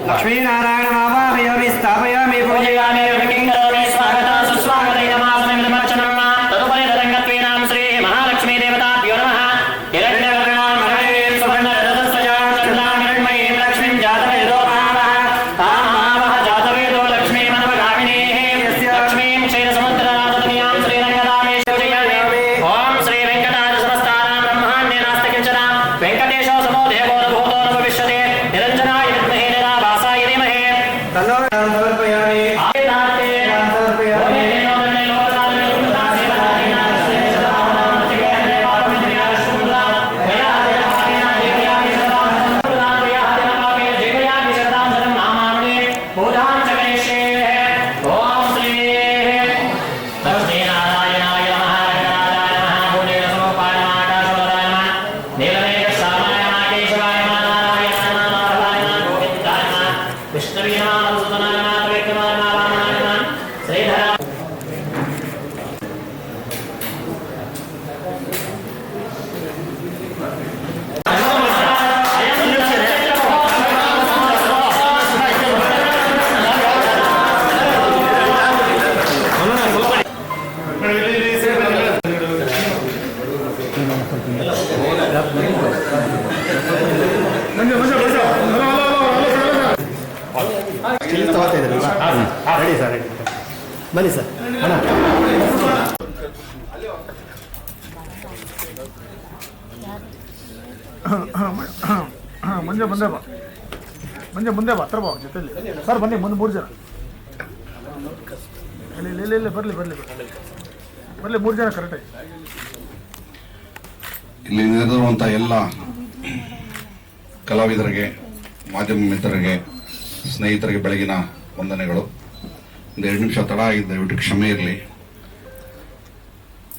लक्ष्मीनारायण आवाहयामि स्थापयामि पूजयामि किङ्करोमि स्वागतं सुस्वागतं नमामि नमर्चनं तदुपरि तदङ्गत्वेनां श्री महालक्ष्मी देवताभ्यो नमः हिरण्यवर्णां मरणे सुवर्णरजतस्वजां चन्द्रां हिरण्मयीं लक्ष्मीं जातवेदोपावः तामावः जातवेदो लक्ष्मीमनवगामिनीः लक्ष्मीं क्षीरसमुद्रराजतनीयां श्रीरङ्गदामे पूजयामि ॐ श्री वेङ्कटाय समस्तानां ब्रह्माण्डे नास्ति किञ्चन वेङ्कटेशो समो देवो न भूतो न भविष्यति निरञ्जनाय विद्महे निराभासाय धीमहि तन्नो समर्पयामि ready sir, ready. Bani sir. Ana. ಮುಂದೆ ಬಾ ಹತ್ರ ಬಾ ಜೊತೆಲಿ ಸರ್ ಬನ್ನಿ ಮುಂದೆ 3 ಜನ ಇಲ್ಲ ಬರಲಿ 3 ಜನ ಕರೆಕ್ಟಾಗಿ ಇಲ್ಲಿ ನೆರೆದಿರುವಂಥ ಎಲ್ಲ ಕಲಾವಿದರಿಗೆ ಮಾಧ್ಯಮ ಮಿತ್ರರಿಗೆ ಸ್ನೇಹಿತರಿಗೆ ಬೆಳಗಿನ ವಂದನೆಗಳು. ಒಂದು 2 ನಿಮಿಷ ತಡ ಆಗಿದೆ, ದಯವಿಟ್ಟು ಕ್ಷಮೆ ಇರಲಿ.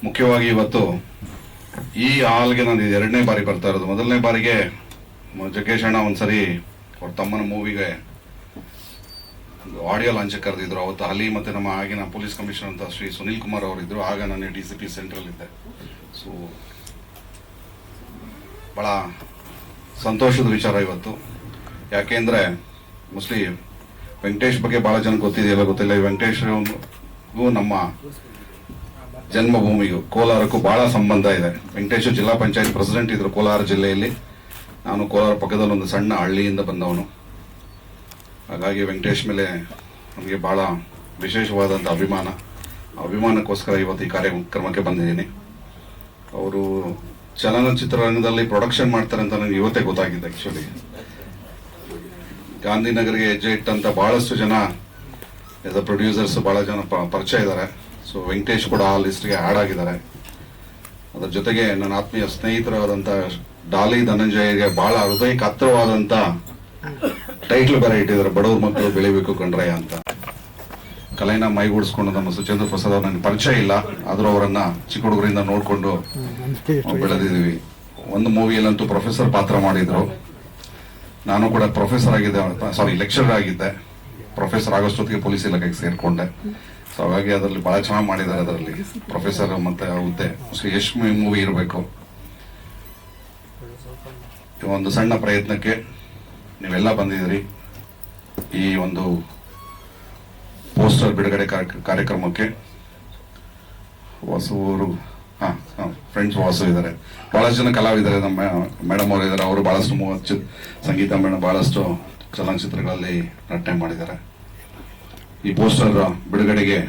ಮುಖ್ಯವಾಗಿ ಇವತ್ತು ಈ ಹಾಲ್ಗೆ ನಾನು 2ನೇ ಬಾರಿ ಬರ್ತಾ ಇರೋದು. ಮೊದಲನೇ ಬಾರಿಗೆ ಜಗ್ಗೇಶ್ ಅಣ್ಣ ಒಂದ್ಸರಿ ಅವ್ರ ತಮ್ಮನ ಮೂವಿಗೆ ಆಡಿಯೋ ಲಾಂಚ್ ಕರೆದಿದ್ರು. ಅವತ್ತು ಅಲ್ಲಿ ಮತ್ತೆ ನಮ್ಮ ಆಗಿನ ಪೊಲೀಸ್ ಕಮಿಷನರ್ ಅಂತ ಶ್ರೀ ಸುನಿಲ್ ಕುಮಾರ್ ಅವರಿದ್ರು. ಆಗ ನಾನು DCP ಸೆಂಟ್ರಲ್ ಇದ್ದೆ. ಸೊ ಭಾಳ ಸಂತೋಷದ ವಿಚಾರ ಇವತ್ತು. ಯಾಕೆಂದರೆ ಮೋಸ್ಟ್ಲಿ ವೆಂಕಟೇಶ್ ಬಗ್ಗೆ ಭಾಳ ಜನ ಗೊತ್ತಿದೆಯಲ್ಲ ಗೊತ್ತಿಲ್ಲ. ವೆಂಕಟೇಶ್ಗೂ ನಮ್ಮ ಜನ್ಮಭೂಮಿಗೂ ಕೋಲಾರಕ್ಕೂ ಭಾಳ ಸಂಬಂಧ ಇದೆ. ವೆಂಕಟೇಶ್ ಜಿಲ್ಲಾ ಪಂಚಾಯತ್ ಪ್ರೆಸಿಡೆಂಟ್ ಇದ್ರು ಕೋಲಾರ ಜಿಲ್ಲೆಯಲ್ಲಿ. ನಾನು ಕೋಲಾರ ಪಕ್ಕದಲ್ಲಿ ಒಂದು ಸಣ್ಣ ಹಳ್ಳಿಯಿಂದ ಬಂದವನು. ಹಾಗಾಗಿ ವೆಂಕಟೇಶ್ ಮೇಲೆ ನಮಗೆ ಭಾಳ ವಿಶೇಷವಾದಂಥ ಅಭಿಮಾನಕ್ಕೋಸ್ಕರ ಇವತ್ತು ಈ ಕಾರ್ಯಕ್ರಮಕ್ಕೆ ಬಂದಿದ್ದೀನಿ. ಅವರು ಚಲನಚಿತ್ರರಂಗದಲ್ಲಿ ಪ್ರೊಡಕ್ಷನ್ ಮಾಡ್ತಾರೆ ಅಂತ ನನಗೆ ಇವತ್ತೇ ಗೊತ್ತಾಗಿದೆ. ಆ್ಯಕ್ಚುಲಿ ಗಾಂಧಿನಗರ್ಗೆ ಹೆಜ್ಜೆ ಇಟ್ಟಂತ ಬಹಳಷ್ಟು ಜನ ಎಸ್ ಅ ಪ್ರೊಡ್ಯೂಸರ್ಸ್ ಭಾಳ ಜನ ಪರಿಚಯ ಇದ್ದಾರೆ. ಸೊ ವೆಂಕಟೇಶ್ ಕೂಡ ಆ ಲಿಸ್ಟ್ಗೆ ಆ್ಯಡ್ ಆಗಿದ್ದಾರೆ. ಅದರ ಜೊತೆಗೆ ನನ್ನ ಆತ್ಮೀಯ ಸ್ನೇಹಿತರಾದಂಥ ಡಾಲಿ ಧನಂಜಯಗೆ ಭಾಳ ಹೃದಯಕ್ಕೆ ಹತ್ತಿರವಾದಂಥ ಟೈಟ್ಲ್ ಬೇರೆ ಇಟ್ಟಿದ್ದಾರೆ, ಬಡವ್ರ ಮಕ್ಕಳು ಬೆಳಿಬೇಕು ಕಣ್ರಯ್ಯ ಅಂತ. ಕಲೆನ ಮೈಗೂಡಿಸ್ಕೊಂಡು ನಮ್ಮ ಸುಚೇಂದ್ರ ಪ್ರಸಾದ್ ಅವ್ರು ನನಗೆ ಪರಿಚಯ ಇಲ್ಲ, ಆದರೂ ಅವರನ್ನ ಚಿಕ್ಕ ಹುಡುಗರಿಂದ ನೋಡಿಕೊಂಡು ಬೆಳೆದಿದ್ದೀವಿ. ಒಂದು ಮೂವಿಯಲ್ಲಂತೂ ಪ್ರೊಫೆಸರ್ ಪಾತ್ರ ಮಾಡಿದ್ರು. ನಾನು ಕೂಡ ಪ್ರೊಫೆಸರ್ ಆಗಿದ್ದೆ, ಲೆಕ್ಚರರ್ ಆಗಿದ್ದೆ. ಪ್ರೊಫೆಸರ್ ಆಗೋಷ್ಟೊತ್ತಿಗೆ ಪೊಲೀಸ್ ಇಲಾಖೆಗೆ ಸೇರಿಕೊಂಡೆ. ಸೊ ಹಾಗಾಗಿ ಅದರಲ್ಲಿ ಭಾಳ ಚೆನ್ನಾಗಿ ಮಾಡಿದ್ದಾರೆ. ಅದರಲ್ಲಿ ಪ್ರೊಫೆಸರ್ ಮತ್ತೆ ಹುದ್ದೆ ಎಷ್ಟು ಮೂವಿ ಇರಬೇಕು. ಒಂದು ಸಣ್ಣ ಪ್ರಯತ್ನಕ್ಕೆ ನೀವೆಲ್ಲ ಬಂದಿದ್ದೀರಿ. ಈ ಒಂದು ಪೋಸ್ಟರ್ ಬಿಡುಗಡೆ ಕಾರ್ಯಕ್ರಮಕ್ಕೆ ವಾಸು ಅವರು ಫ್ರೆಂಡ್ಸ್ ವಾಸು ಇದ್ದಾರೆ, ಬಹಳಷ್ಟು ಜನ ಕಲಾವಿದ್ದಾರೆ. ನಮ್ಮ ಮೇಡಮ್ ಅವರು ಇದ್ದಾರೆ. ಅವರು ಬಹಳಷ್ಟು ಸಂಗೀತ ಮೇಡಮ್ ಬಹಳಷ್ಟು ಚಲನಚಿತ್ರಗಳಲ್ಲಿ ನಟನೆ ಮಾಡಿದ್ದಾರೆ. ಈ ಪೋಸ್ಟರ್ ಬಿಡುಗಡೆಗೆ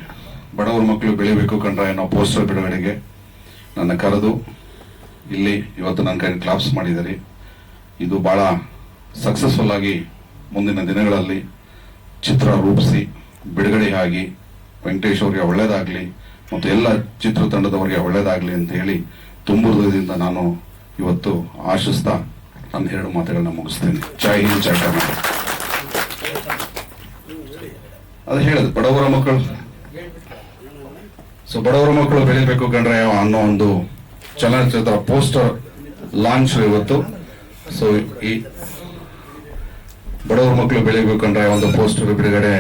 ಬಡವರ ಮಕ್ಕಳು ಬೆಳಿಬೇಕು ಕಂಡ್ರೆ ಅನ್ನೋ ಪೋಸ್ಟರ್ ಬಿಡುಗಡೆಗೆ ನನ್ನ ಕರೆದು ಇಲ್ಲಿ ಇವತ್ತು ನನ್ನ ಕೈ ಕ್ಲಾಪ್ಸ್ ಮಾಡಿದ್ದಾರೆ. ಇದು ಬಹಳ ಸಕ್ಸಸ್ಫುಲ್ ಆಗಿ ಮುಂದಿನ ದಿನಗಳಲ್ಲಿ ಚಿತ್ರ ರೂಪಿಸಿ ಬಿಡುಗಡೆ ಆಗಿ ವೆಂಕಟೇಶ್ ಅವರಿಗೆ ಒಳ್ಳೇದಾಗ್ಲಿ ಮತ್ತು ಎಲ್ಲ ಚಿತ್ರತಂಡದವರಿಗೆ ಒಳ್ಳೇದಾಗ್ಲಿ ಅಂತ ಹೇಳಿ ತುಂಬ ಹೃದಯದಿಂದ ನಾನು ಇವತ್ತು ಆಶಿಸ್ತಾ ನನ್ನ 2 ಮಾತುಗಳನ್ನ ಮುಗಿಸ್ತೇನೆ. ಜೈ ಹಿಂದ್, ಜೈ ಕರ್ನಾಟಕ. ಅದು ಹೇಳೋದು ಬಡವರ ಮಕ್ಕಳು. ಸೊ ಬಡವರ ಮಕ್ಕಳು ಬೆಳಿಬೇಕು ಕಂಡ್ರೆ ಅನ್ನೋ ಒಂದು ಚಲನಚಿತ್ರ ಪೋಸ್ಟರ್ ಲಾಂಚ್ ಇವತ್ತು. ಸೊ ಈ ಬಡವರ ಮಕ್ಕಳು ಬೆಳಿಬೇಕಂದ್ರೆ ಒಂದು ಪೋಸ್ಟರ್ ಬಿಡುಗಡೆ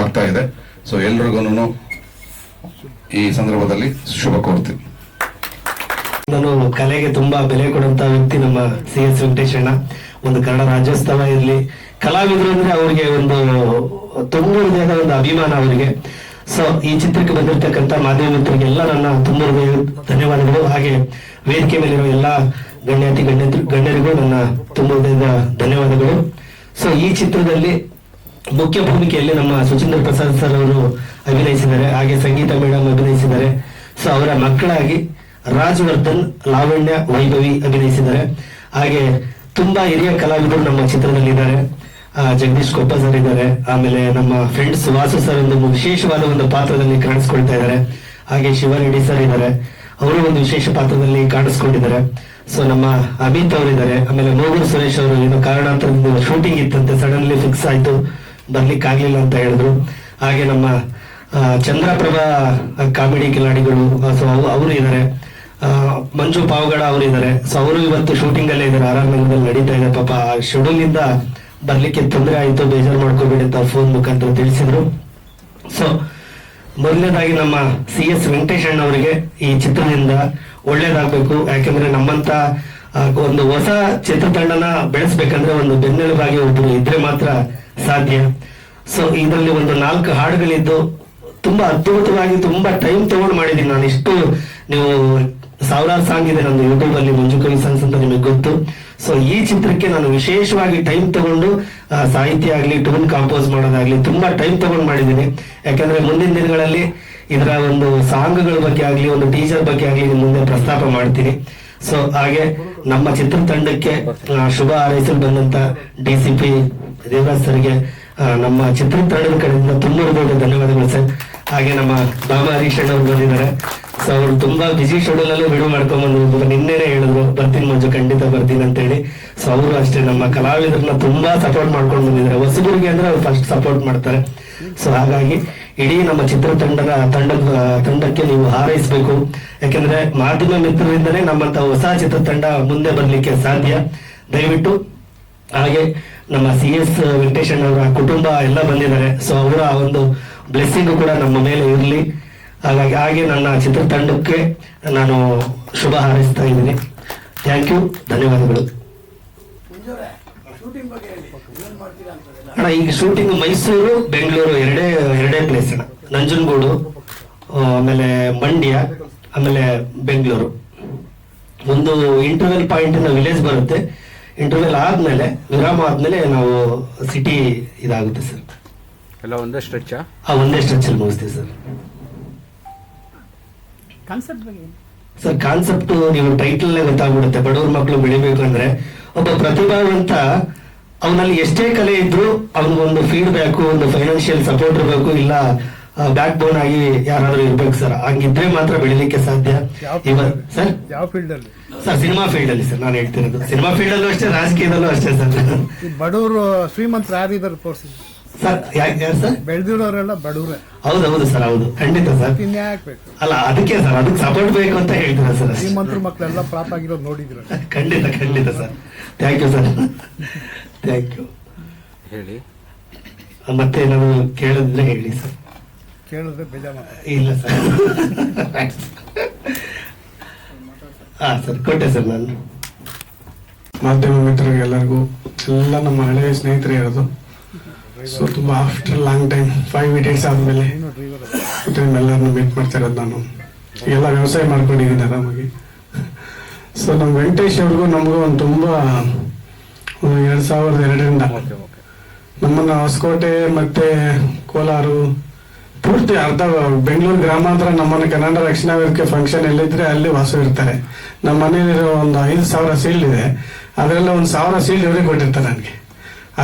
ಆಗ್ತಾ ಇದೆ. ಸೊ ಎಲ್ರಿಗೂ ಈ ಸಂದರ್ಭದಲ್ಲಿ ಶುಭ ಕೋರ್ತೀನಿ. ನಾನು ಕಲೆಗೆ ತುಂಬಾ ಬೆಲೆ ಕೊಡುವಂತ ವ್ಯಕ್ತಿ ನಮ್ಮ CS ವೆಂಕಟೇಶಣ್ಣ. ಒಂದು ಕನ್ನಡ ರಾಜ್ಯೋತ್ಸವ ಇರಲಿ, ಕಲಾವಿದರು ಅಂದ್ರೆ ಅವ್ರಿಗೆ ಒಂದು ತುಂಬ ಹೃದಯದ ಒಂದು ಅಭಿಮಾನ ಅವರಿಗೆ. ಸೊ ಈ ಚಿತ್ರಕ್ಕೆ ಬಂದಿರತಕ್ಕಂತ ಮಾಧ್ಯಮ ಮಿತ್ರರಿಗೆಲ್ಲ ನನ್ನ ತುಂಬ ಹೃದಯ ಧನ್ಯವಾದಗಳು. ಹಾಗೆ ವೇದಿಕೆ ಮೇಲಿರುವ ಎಲ್ಲಾ ಗಣ್ಯರಿಗೂ ನನ್ನ ತುಂಬ ಹೃದಯದ ಧನ್ಯವಾದಗಳು. ಸೊ ಈ ಚಿತ್ರದಲ್ಲಿ ಮುಖ್ಯ ಭೂಮಿಕೆಯಲ್ಲಿ ನಮ್ಮ ಸುಚೇಂದ್ರ ಪ್ರಸಾದ್ ಸರ್ ಅವರು ಅಭಿನಯಿಸಿದ್ದಾರೆ. ಹಾಗೆ ಸಂಗೀತ ಮೇಡಮ್ ಅಭಿನಯಿಸಿದ್ದಾರೆ. ಸೊ ಅವರ ಮಕ್ಕಳಾಗಿ ರಾಜವರ್ಧನ್, ಲಾವಣ್ಯ, ವೈಭವಿ ಅಭಿನಯಿಸಿದ್ದಾರೆ. ಹಾಗೆ ತುಂಬಾ ಹಿರಿಯ ಕಲಾವಿದರು ನಮ್ಮ ಚಿತ್ರದಲ್ಲಿ ಇದ್ದಾರೆ. ಜಗದೀಶ್ ಕೊಪ್ಪ ಸರ್ ಇದ್ದಾರೆ. ಆಮೇಲೆ ನಮ್ಮ ಫ್ರೆಂಡ್ಸ್ ವಾಸು ಸರ್ ಒಂದು ವಿಶೇಷವಾದ ಒಂದು ಪಾತ್ರದಲ್ಲಿ ಕಾಣಿಸ್ಕೊಳ್ತಾ ಇದ್ದಾರೆ. ಹಾಗೆ ಶಿವರೆಡ್ಡಿ ಸರ್ ಇದ್ದಾರೆ, ಅವರು ಒಂದು ವಿಶೇಷ ಪಾತ್ರದಲ್ಲಿ ಕಾಣಿಸ್ಕೊಂಡಿದ್ದಾರೆ. ಸೊ ನಮ್ಮ ಅಮಿತ್ ಅವರಿದ್ದಾರೆ. ಆಮೇಲೆ ಮೋಗೂರು ಸುರೇಶ್ ಅವರು ಏನೋ ಕಾರಣಾಂತರದಿಂದ ಶೂಟಿಂಗ್ ಇತ್ತಂತೆ, ಸಡನ್ಲಿ ಫಿಕ್ಸ್ ಆಯ್ತು, ಬರ್ಲಿಕ್ಕೆ ಆಗ್ಲಿಲ್ಲ ಅಂತ ಹೇಳಿದ್ರು. ಹಾಗೆ ನಮ್ಮ ಚಂದ್ರಪ್ರಭಾ ಕಾಮಿಡಿ ಕಿಲಾಡಿಗಳು, ಸೊ ಅವರು ಇದ್ದಾರೆ. ಮಂಜು ಪಾವಗಡ ಅವರು ಇದ್ದಾರೆ. ಸೊ ಅವರು ಇವತ್ತು ಶೂಟಿಂಗ್ ಅಲ್ಲೇ ಇದ್ದಾರೆ, RR ನಗರದಲ್ಲಿ ನಡೀತಾ ಇದೆ. ಪಾಪ ಶೆಡ್ಯೂಲ್ ಇಂದ ಬರ್ಲಿಕ್ಕೆ ತೊಂದರೆ ಆಯ್ತು, ಬೇಜಾರು ಮಾಡ್ಕೋಬೇಡಿ ಅಂತ ಫೋನ್ ಮುಖಾಂತರ ತಿಳಿಸಿದ್ರು. ಸೊ ಮೊದಲನೇದಾಗಿ ನಮ್ಮ CS ವೆಂಕಟೇಶಣ್ಣ ಅವರಿಗೆ ಈ ಚಿತ್ರದಿಂದ ಒಳ್ಳೇದಾಗ್ಬೇಕು. ಯಾಕಂದ್ರೆ ನಮ್ಮಂತ ಒಂದು ಹೊಸ ಚಿತ್ರತಂಡನ ಬೆಳೆಸ್ಬೇಕಂದ್ರೆ ಒಂದು ಬೆನ್ನೆಲುಬಾಗಿ ಒಬ್ಬರು ಇದ್ರೆ ಮಾತ್ರ ಸಾಧ್ಯ. ಸೊ ಇದರಲ್ಲಿ ಒಂದು 4 ಹಾಡುಗಳಿದ್ದು ತುಂಬಾ ಅದ್ಭುತವಾಗಿ ತುಂಬಾ ಟೈಮ್ ತಗೊಂಡು ಮಾಡಿದೀನಿ ನಾನು. ಇಷ್ಟು ನೀವು ಸಾವಿರಾರು ಸಾಂಗ್ ಇದೆ ನಂದು ಯೂಟ್ಯೂಬ್ ಅಲ್ಲಿ, ಮಂಜು ಕವಿ ಸಾಂಗ್ಸ್ ಅಂತ ನಿಮಗೆ ಗೊತ್ತು. ಸೊ ಈ ಚಿತ್ರಕ್ಕೆ ನಾನು ವಿಶೇಷವಾಗಿ ಟೈಮ್ ತಗೊಂಡು ಸಾಹಿತ್ಯ ಆಗ್ಲಿ, ಟ್ಯೂನ್ ಕಾಂಪೋಸ್ ಮಾಡೋದಾಗ್ಲಿ ತುಂಬಾ ಟೈಮ್ ತಗೊಂಡು ಮಾಡಿದ್ದೀನಿ. ಯಾಕಂದ್ರೆ ಮುಂದಿನ ದಿನಗಳಲ್ಲಿ ಇದರ ಒಂದು ಸಾಂಗ್ಗಳ ಬಗ್ಗೆ ಆಗ್ಲಿ, ಒಂದು ಟೀಸರ್ ಬಗ್ಗೆ ಆಗ್ಲಿ ಮುಂದೆ ಪ್ರಸ್ತಾಪ ಮಾಡ್ತೀನಿ. ಸೊ ಹಾಗೆ ನಮ್ಮ ಚಿತ್ರತಂಡಕ್ಕೆ ಶುಭ ಹಾರೈಸಲು ಬಂದಂತ DCP ದೇವರಾಜ್ ಸರ್ಗೆ ನಮ್ಮ ಚಿತ್ರತಂಡದ ಕಡೆಯಿಂದ ತುಂಬಾ ಹೃದಯದ ಧನ್ಯವಾದಗಳು ಸರ್. ಹಾಗೆ ನಮ್ಮ ಬಾಬಾ ಹರೀಶ್ ಅಣ್ಣ ಅವರು ಬಂದಿದ್ದಾರೆ. ಸೊ ಅವರು ತುಂಬಾ ಬಿಸಿ ಶೆಡ್ಯೂಲ್ ಅಲ್ಲೂ ಬಿಡುವು ಮಾಡ್ಕೊಂಡ್ ಬಂದ್ರು. ನಿನ್ನೆನೆ ಹೇಳಿದ್ರು ಬರ್ತೀನಿ ಮಂಜು, ಖಂಡಿತ ಬರ್ತೀನಿ ಅಂತ ಹೇಳಿ. ಸೊ ಅವರು ಅಷ್ಟೇ ನಮ್ಮ ಕಲಾವಿದರನ್ನ ತುಂಬಾ ಸಪೋರ್ಟ್ ಮಾಡ್ಕೊಂಡು ಬಂದಿದ್ದಾರೆ. ಹೊಸಬರಿಗೆ ಅಂದ್ರೆ ಅವ್ರು ಫಸ್ಟ್ ಸಪೋರ್ಟ್ ಮಾಡ್ತಾರೆ. ಸೊ ಹಾಗಾಗಿ ಇಡೀ ನಮ್ಮ ತಂಡಕ್ಕೆ ನೀವು ಹಾರೈಸಬೇಕು. ಯಾಕಂದ್ರೆ ಮಾಧ್ಯಮ ಮಿತ್ರರಿಂದಲೇ ನಮ್ಮಂತ ಹೊಸ ಚಿತ್ರತಂಡ ಮುಂದೆ ಬರ್ಲಿಕ್ಕೆ ಸಾಧ್ಯ. ದಯವಿಟ್ಟು ಹಾಗೆ ನಮ್ಮ CS ವೆಂಕಟೇಶಣ್ಣ ಅವರ ಕುಟುಂಬ ಎಲ್ಲ ಬಂದಿದ್ದಾರೆ. ಸೊ ಅವರ ಒಂದು ಬ್ಲೆಸ್ಸಿಂಗ್ ಕೂಡ ನಮ್ಮ ಮೇಲೆ ಇರಲಿ. ಹಾಗಾಗಿ ಹಾಗೆ ನನ್ನ ಚಿತ್ರತಂಡಕ್ಕೆ ನಾನು ಶುಭ ಹಾರೈಸ್ತಾ ಇದ್ದೀನಿ. ಥ್ಯಾಂಕ್ ಯು, ಧನ್ಯವಾದಗಳು. ಅಣ್ಣ ಈಗ ಶೂಟಿಂಗ್ ಮೈಸೂರು ಬೆಂಗಳೂರು ಎರಡೇ ಪ್ಲೇಸ್ ಅಣ್ಣ. ನಂಜನಗೂಡು, ಆಮೇಲೆ ಮಂಡ್ಯ, ಆಮೇಲೆ ಬೆಂಗಳೂರು. ಒಂದು ಇಂಟರ್ವೆಲ್ ಪಾಯಿಂಟ್ ವಿಲೇಜ್ ಬರುತ್ತೆ. ಇಂಟರ್ವೆಲ್ ಆದ್ಮೇಲೆ ವಿರಾಮ ಆದ್ಮೇಲೆ ನಾವು ಸಿಟಿ ಇದಾಗುತ್ತೆ ಸರ್. ಎಲ್ಲ ಒಂದೇ ಸ್ಟ್ರೆಚ್ ಒಂದೇ ಸ್ಟ್ರೆಚ್ ಅಲ್ಲಿ ಮುಗಿಸ್ತೀವಿ ಸರ್. ಸರ್ ಕಾನ್ಸೆಪ್ಟ್ ನೀವು ಟೈಟಲ್ ಗೊತ್ತಾಗ್ಬಿಡುತ್ತೆ. ಬಡವ್ರ ಮಕ್ಕಳು ಬೆಳಿಬೇಕು ಅಂದ್ರೆ ಒಬ್ಬ ಪ್ರತಿಭಾವಂತ ಅವನಲ್ಲಿ ಎಷ್ಟೇ ಕಲೆ ಇದ್ರು ಅವನಿಗೊಂದು ಫೀಡ್ಬ್ಯಾಕ್, ಒಂದು ಫೈನಾನ್ಷಿಯಲ್ ಸಪೋರ್ಟ್ ಇರಬೇಕು, ಇಲ್ಲ ಬ್ಯಾಕ್ ಬೋನ್ ಆಗಿ ಯಾರಾದ್ರೂ ಇರ್ಬೇಕು ಸರ್. ಹಂಗಿದ್ರೆ ಮಾತ್ರ ಬೆಳಿಲಿಕ್ಕೆ ಸಾಧ್ಯ. ಸರ್ ಯಾವ ಫೀಲ್ಡ್ ಅಲ್ಲಿ? ಸರ್ ಸಿನಿಮಾ ಫೀಲ್ಡ್ ಅಲ್ಲಿ ಸರ್ ನಾನು ಹೇಳ್ತಿರೋದು. ಸಿನಿಮಾ ಫೀಲ್ಡ್ ಅಲ್ಲೂ ಅಷ್ಟೇ, ರಾಜಕೀಯದಲ್ಲೂ ಅಷ್ಟೇ ಸರ್. ಬಡವರು ಶ್ರೀಮಂತರು ಯಾರಿದ್ದಾರೆ ತೋರಿಸಿ ಸರ್. ಯಾರು ಸರ್? ಬೆಳೆದಿರೋರೆಲ್ಲ ಬಡವ್ರೆ. ಹೌದು ಸರ್, ಹೌದು, ಖಂಡಿತ ಸರ್. ಇನ್ಯಾಕ್ಬೇಕು? ಅಲ್ಲ ಅದಕ್ಕೆ ಸರ್, ಅದಕ್ಕೆ ಸಪೋರ್ಟ್ ಬೇಕು ಅಂತ ಹೇಳ್ತೀರಾ ಸರ್. ಶ್ರೀಮಂತರ ಮಕ್ಕಳೆಲ್ಲ ಫ್ಲಾಪ್ ಆಗಿರೋದು ನೋಡಿದ್ರು. ಖಂಡಿತ sir. Thank you sir, thank you. ಹೇಳಿ. ಮತ್ತೆ ನಾನು ಕೇಳಿದ್ರೆ ಹೇಳಿ ಸರ್. ಕೇಳಿದ್ರೆ ಬೇಜಾರು ಇಲ್ಲ ಸರ್. ಹಾ ಸರ್, ಕೊಟ್ಟೆ ಸರ್ ನಾನು. ಮಾಧ್ಯಮ ಮಿತ್ರರಿಗೆ ಎಲ್ಲರಿಗೂ, ಎಲ್ಲ ನಮ್ಮ ಹಳೆಯ ಸ್ನೇಹಿತರು ಇರೋದು. ಸೊ ತುಂಬ ಆಫ್ಟರ್ ಲಾಂಗ್ ಟೈಮ್ 5 ಡೇಸ್ ಆದಮೇಲೆ ಎಲ್ಲರನ್ನು ಮೀಟ್ ಮಾಡ್ತಾ ಇರೋದು ನಾನು. ಎಲ್ಲ ವ್ಯವಸಾಯ ಮಾಡ್ಕೊಂಡಿದ್ದೀನಿ ಆರಾಮಾಗಿ. ಸೊ ನಮ್ಮ ವೆಂಕಟೇಶ್ ಅವ್ರಿಗೂ ನಮಗೂ ಒಂದು ತುಂಬ 2002ರಿಂದ ನಮ್ಮನ್ನು ಹೊಸಕೋಟೆ ಮತ್ತೆ ಕೋಲಾರ ಪೂರ್ತಿ ಅರ್ಧ ಬೆಂಗಳೂರು ಗ್ರಾಮಾಂತರ ನಮ್ಮನ್ನು ಕನ್ನಡ ರಕ್ಷಣಾ ವೇದಿಕೆ ಫಂಕ್ಷನ್ ಎಲ್ಲಿದ್ರೆ ಅಲ್ಲಿ ವಾಸ ಇರ್ತಾರೆ. ನಮ್ಮ ಮನೇಲಿರೋ ಒಂದು 5,000 ಸೀಲ್ಡ್ ಇದೆ, ಅದರೆಲ್ಲ 1,000 ಸೀಲ್ಡ್ ಇವರಿಗೆ ಕೊಟ್ಟಿರ್ತಾರೆ ನನಗೆ.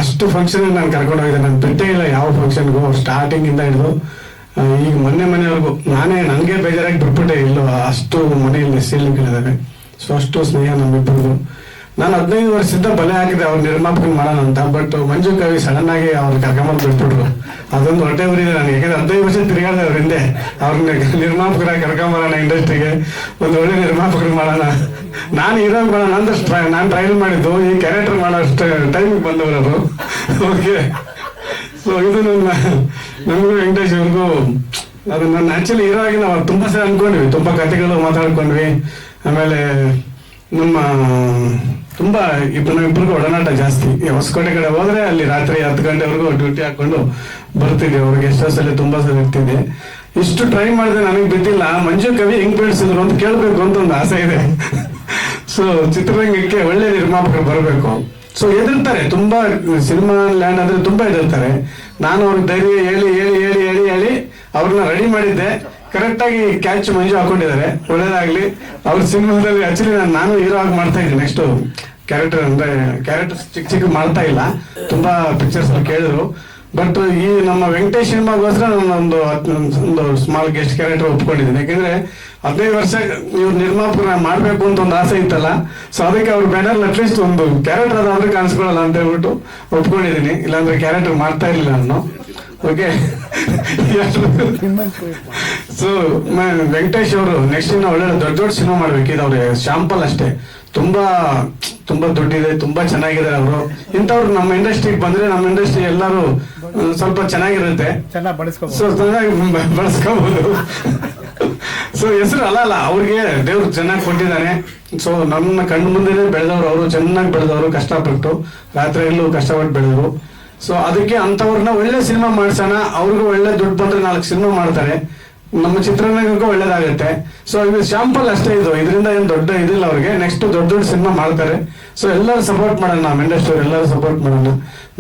ಅಷ್ಟು ಫಂಕ್ಷನ್ ನಾನು ಕರ್ಕೊಂಡು ಹೋಗಿದ್ದೆ. ನಾನು ಬಿಟ್ಟೇ ಇಲ್ಲ ಯಾವ ಫಂಕ್ಷನ್ಗೂ, ಸ್ಟಾರ್ಟಿಂಗ್ ಇಂದ ಹಿಡಿದು ಈಗ ಮನೆವರೆಗೂ. ನನಗೆ ಬೇಜಾರಾಗಿ ಬಿಟ್ಬಿಟ್ಟೆ ಇಲ್ಲೋ, ಅಷ್ಟು ಮನೆಯಲ್ಲಿ ಸೀಲ್ಡ್ಗಳಿದ್ದಾವೆ. ಸೊ ಅಷ್ಟು ಸ್ನೇಹ ನಮ್ಮಿಬ್ಬರದು. ನಾನು 15 ವರ್ಷದಿಂದ ಬಲೆ ಹಾಕಿದೆ ಅವ್ರು ನಿರ್ಮಾಪಕ ಮಾಡೋಣ ಅಂತ. ಬಟ್ ಮಂಜು ಕವಿ ಸಡನ್ ಆಗಿ ಅವ್ರು ಕರ್ಕೊಂಬಂದು ಬಿಟ್ಬಿಟ್ರು. ಅದೊಂದು ಹೊಟ್ಟೆ ಊರಿದೆ ನನಗೆ. ಯಾಕಂದ್ರೆ 15 ವರ್ಷ ತಿರುಗಾಡಿದೆ ಅವ್ರ ಹಿಂದೆ. ಅವ್ರನ್ನ ನಿರ್ಮಾಪಕರಾಗಿ ಕರ್ಕೊಂಬರೋಣ, ಇಂಡಸ್ಟ್ರಿಗೆ ಒಂದು ಒಳ್ಳೆ ನಿರ್ಮಾಪಕರು ಮಾಡೋಣ, ನಾನು ಹೀರೋಗಿ ಮಾಡೋಣ ಅಂತ ನಾನು ಟ್ರೈಲ್ ಮಾಡಿದ್ದು. ಈ ಕ್ಯಾರೆಕ್ಟರ್ ಮಾಡೋ ಅಷ್ಟು ಟೈಮಿಗೆ ಬಂದವರು ಅವರು. ಓಕೆ. ಸೊ ಇದು ನಮಗೂ ವೆಂಕಟೇಶ್ ಅವ್ರಿಗೂ ಅದು ನನ್ನ ಆಕ್ಚುಲಿ ಹೀರೋ ಆಗಿ ನಾವು ತುಂಬಾ ಸಲ ಅನ್ಕೊಂಡ್ವಿ, ತುಂಬಾ ಕಥೆಗಳು ಮಾತಾಡ್ಕೊಂಡ್ವಿ. ಆಮೇಲೆ ನಮ್ಮ ತುಂಬಾ ಇಬ್ಬರಿಗೂ ಒಡನಾಟ ಜಾಸ್ತಿ. ಹೊಸಕೋಟೆ ಕಡೆ ಹೋದ್ರೆ ಅಲ್ಲಿ ರಾತ್ರಿ 10 ಗಂಟೆವರೆಗೂ ಡ್ಯೂಟಿ ಹಾಕೊಂಡು ಬರ್ತಿದ್ದೆ. ಅವ್ರಿಗೆ ಎಷ್ಟೋ ಸಲ ತುಂಬಾ ಸಲ ಇರ್ತಿದ್ದೆ. ಇಷ್ಟು ಟ್ರೈ ಮಾಡಿದೆ, ನನಗೆ ಬಿದ್ದಿಲ್ಲ. ಮಂಜು ಕವಿ ಹೆಂಗ್ ಬೆಳೆಸಿದ್ರು ಅಂತ ಕೇಳ್ಬೇಕು ಅಂತ ಒಂದು ಆಸೆ ಇದೆ. ಸೊ ಚಿತ್ರರಂಗಕ್ಕೆ ಒಳ್ಳೆ ನಿರ್ಮಾಪಕರು ಬರಬೇಕು. ಸೊ ಎದುರ್ತಾರೆ, ತುಂಬಾ ಸಿನಿಮಾ ಲ್ಯಾಂಡ್ ಅಂದ್ರೆ ತುಂಬಾ ಎದುರ್ತಾರೆ. ನಾನು ಅವ್ರಿಗೆ ಧೈರ್ಯ ಹೇಳಿ ಅವ್ರನ್ನ ರೆಡಿ ಮಾಡಿದ್ದೆ. ಕರೆಕ್ಟ್ ಆಗಿ ಕ್ಯಾಚ್ ಮಂಜು ಹಾಕೊಂಡಿದ್ದಾರೆ. ಒಳ್ಳೇದಾಗ್ಲಿ. ಅವ್ರ ಸಿನಿಮಾದಲ್ಲಿ ಆಕ್ಚುಲಿ ನಾನು ಹೀರೋ ಆಗಿ ಮಾಡ್ತಾ ಇದ್ದೀನಿ. ನೆಕ್ಸ್ಟ್ ಕ್ಯಾರೆಕ್ಟರ್ ಚಿಕ್ಕ ಮಾಡ್ತಾ ಇಲ್ಲ. ತುಂಬಾ ಪಿಕ್ಚರ್ಸ್ ಕೇಳಿದ್ರು. ಬಟ್ ಈ ನಮ್ಮ ವೆಂಕಟೇಶ್ ಸಿನಿಮಾಗೋಸ್ಕರ ನಾನು ಒಂದು ಸ್ಮಾಲ್ ಗೆಸ್ಟ್ ಕ್ಯಾರೆಕ್ಟರ್ ಒಪ್ಕೊಂಡಿದ್ದೀನಿ. ಯಾಕಂದ್ರೆ 15 ವರ್ಷ ಇವ್ರು ನಿರ್ಮಾಪಕರ ಮಾಡ್ಬೇಕು ಅಂತ ಒಂದು ಆಸೆ ಇತ್ತಲ್ಲ. ಸೊ ಅದಕ್ಕೆ ಅವ್ರ ಬ್ಯಾನರ್ ಅಟ್ಲೀಸ್ಟ್ ಒಂದು ಕ್ಯಾರೆಕ್ಟರ್ ಅದಾದ್ರೆ ಕಾಣಿಸ್ಕೊಳ್ಳಲ್ಲ ಅಂತ ಹೇಳ್ಬಿಟ್ಟು ಒಪ್ಕೊಂಡಿದ್ದೀನಿ. ಇಲ್ಲಾಂದ್ರೆ ಕ್ಯಾರೆಕ್ಟರ್ ಮಾಡ್ತಾ ಇರ್ಲಿಲ್ಲ ನಾನು. ಓಕೆ. ಸೊ ವೆಂಕಟೇಶ್ ಅವರು ನೆಕ್ಸ್ಟ್ ಇನ್ನು ಒಳ್ಳೆ ದೊಡ್ಡ ಸಿನಿಮಾ ಮಾಡ್ಬೇಕು. ಇದು ಅವ್ರಿಗೆ ಶಾಂಪಲ್ ಅಷ್ಟೇ. ತುಂಬಾ ದುಡ್ಡಿದೆ, ತುಂಬಾ ಚೆನ್ನಾಗಿದ್ದಾರೆ ಅವರು. ಇಂಥವ್ರು ನಮ್ಮ ಇಂಡಸ್ಟ್ರಿಗೆ ಬಂದ್ರೆ ನಮ್ಮ ಇಂಡಸ್ಟ್ರಿ ಎಲ್ಲರೂ ಸ್ವಲ್ಪ ಚೆನ್ನಾಗಿರುತ್ತೆ, ಸೊ ಚೆನ್ನಾಗಿ ಬಳಸ್ಕೋಬಹುದು. ಸೊ ಹೆಸರು ಅಲ್ಲ ಅವ್ರಿಗೆ ದೇವ್ರು ಚೆನ್ನಾಗಿ ಕೊಟ್ಟಿದ್ದಾನೆ. ಸೊ ನನ್ನ ಕಣ್ಣು ಮುಂದೆನೆ ಬೆಳೆದವ್ರು ಅವರು, ಚೆನ್ನಾಗಿ ಬೆಳೆದವರು, ಕಷ್ಟಪಟ್ಟು ರಾತ್ರಿ ಎಲ್ಲೂ ಕಷ್ಟಪಟ್ಟು ಬೆಳೆದವರು. ಸೊ ಅದಕ್ಕೆ ಅಂತವ್ರನ್ನ ಒಳ್ಳೆ ಸಿನಿಮಾ ಮಾಡ್ಸೋಣ. ಅವ್ರಿಗೂ ಒಳ್ಳೆ ದುಡ್ಡು ಬಂದ್ರೆ 4 ಸಿನಿಮಾ ಮಾಡ್ತಾರೆ, ನಮ್ಮ ಚಿತ್ರರಂಗಕ್ಕೂ ಒಳ್ಳೇದಾಗುತ್ತೆ. ಸೊ ಇದು ಶಾಂಪಲ್ ಅಷ್ಟೇ. ಇದರಿಂದ ಏನು ದೊಡ್ಡ ಇದಿಲ್ಲ ಅವ್ರಿಗೆ. ನೆಕ್ಸ್ಟ್ ದೊಡ್ಡ ಸಿನಿಮಾ ಮಾಡ್ತಾರೆ. ಸೊ ಎಲ್ಲರೂ ಸಪೋರ್ಟ್ ಮಾಡೋಣ, ನಮ್ಮ ಇಂಡಸ್ಟ್ರಿ ಎಲ್ಲರೂ ಸಪೋರ್ಟ್ ಮಾಡೋಣ,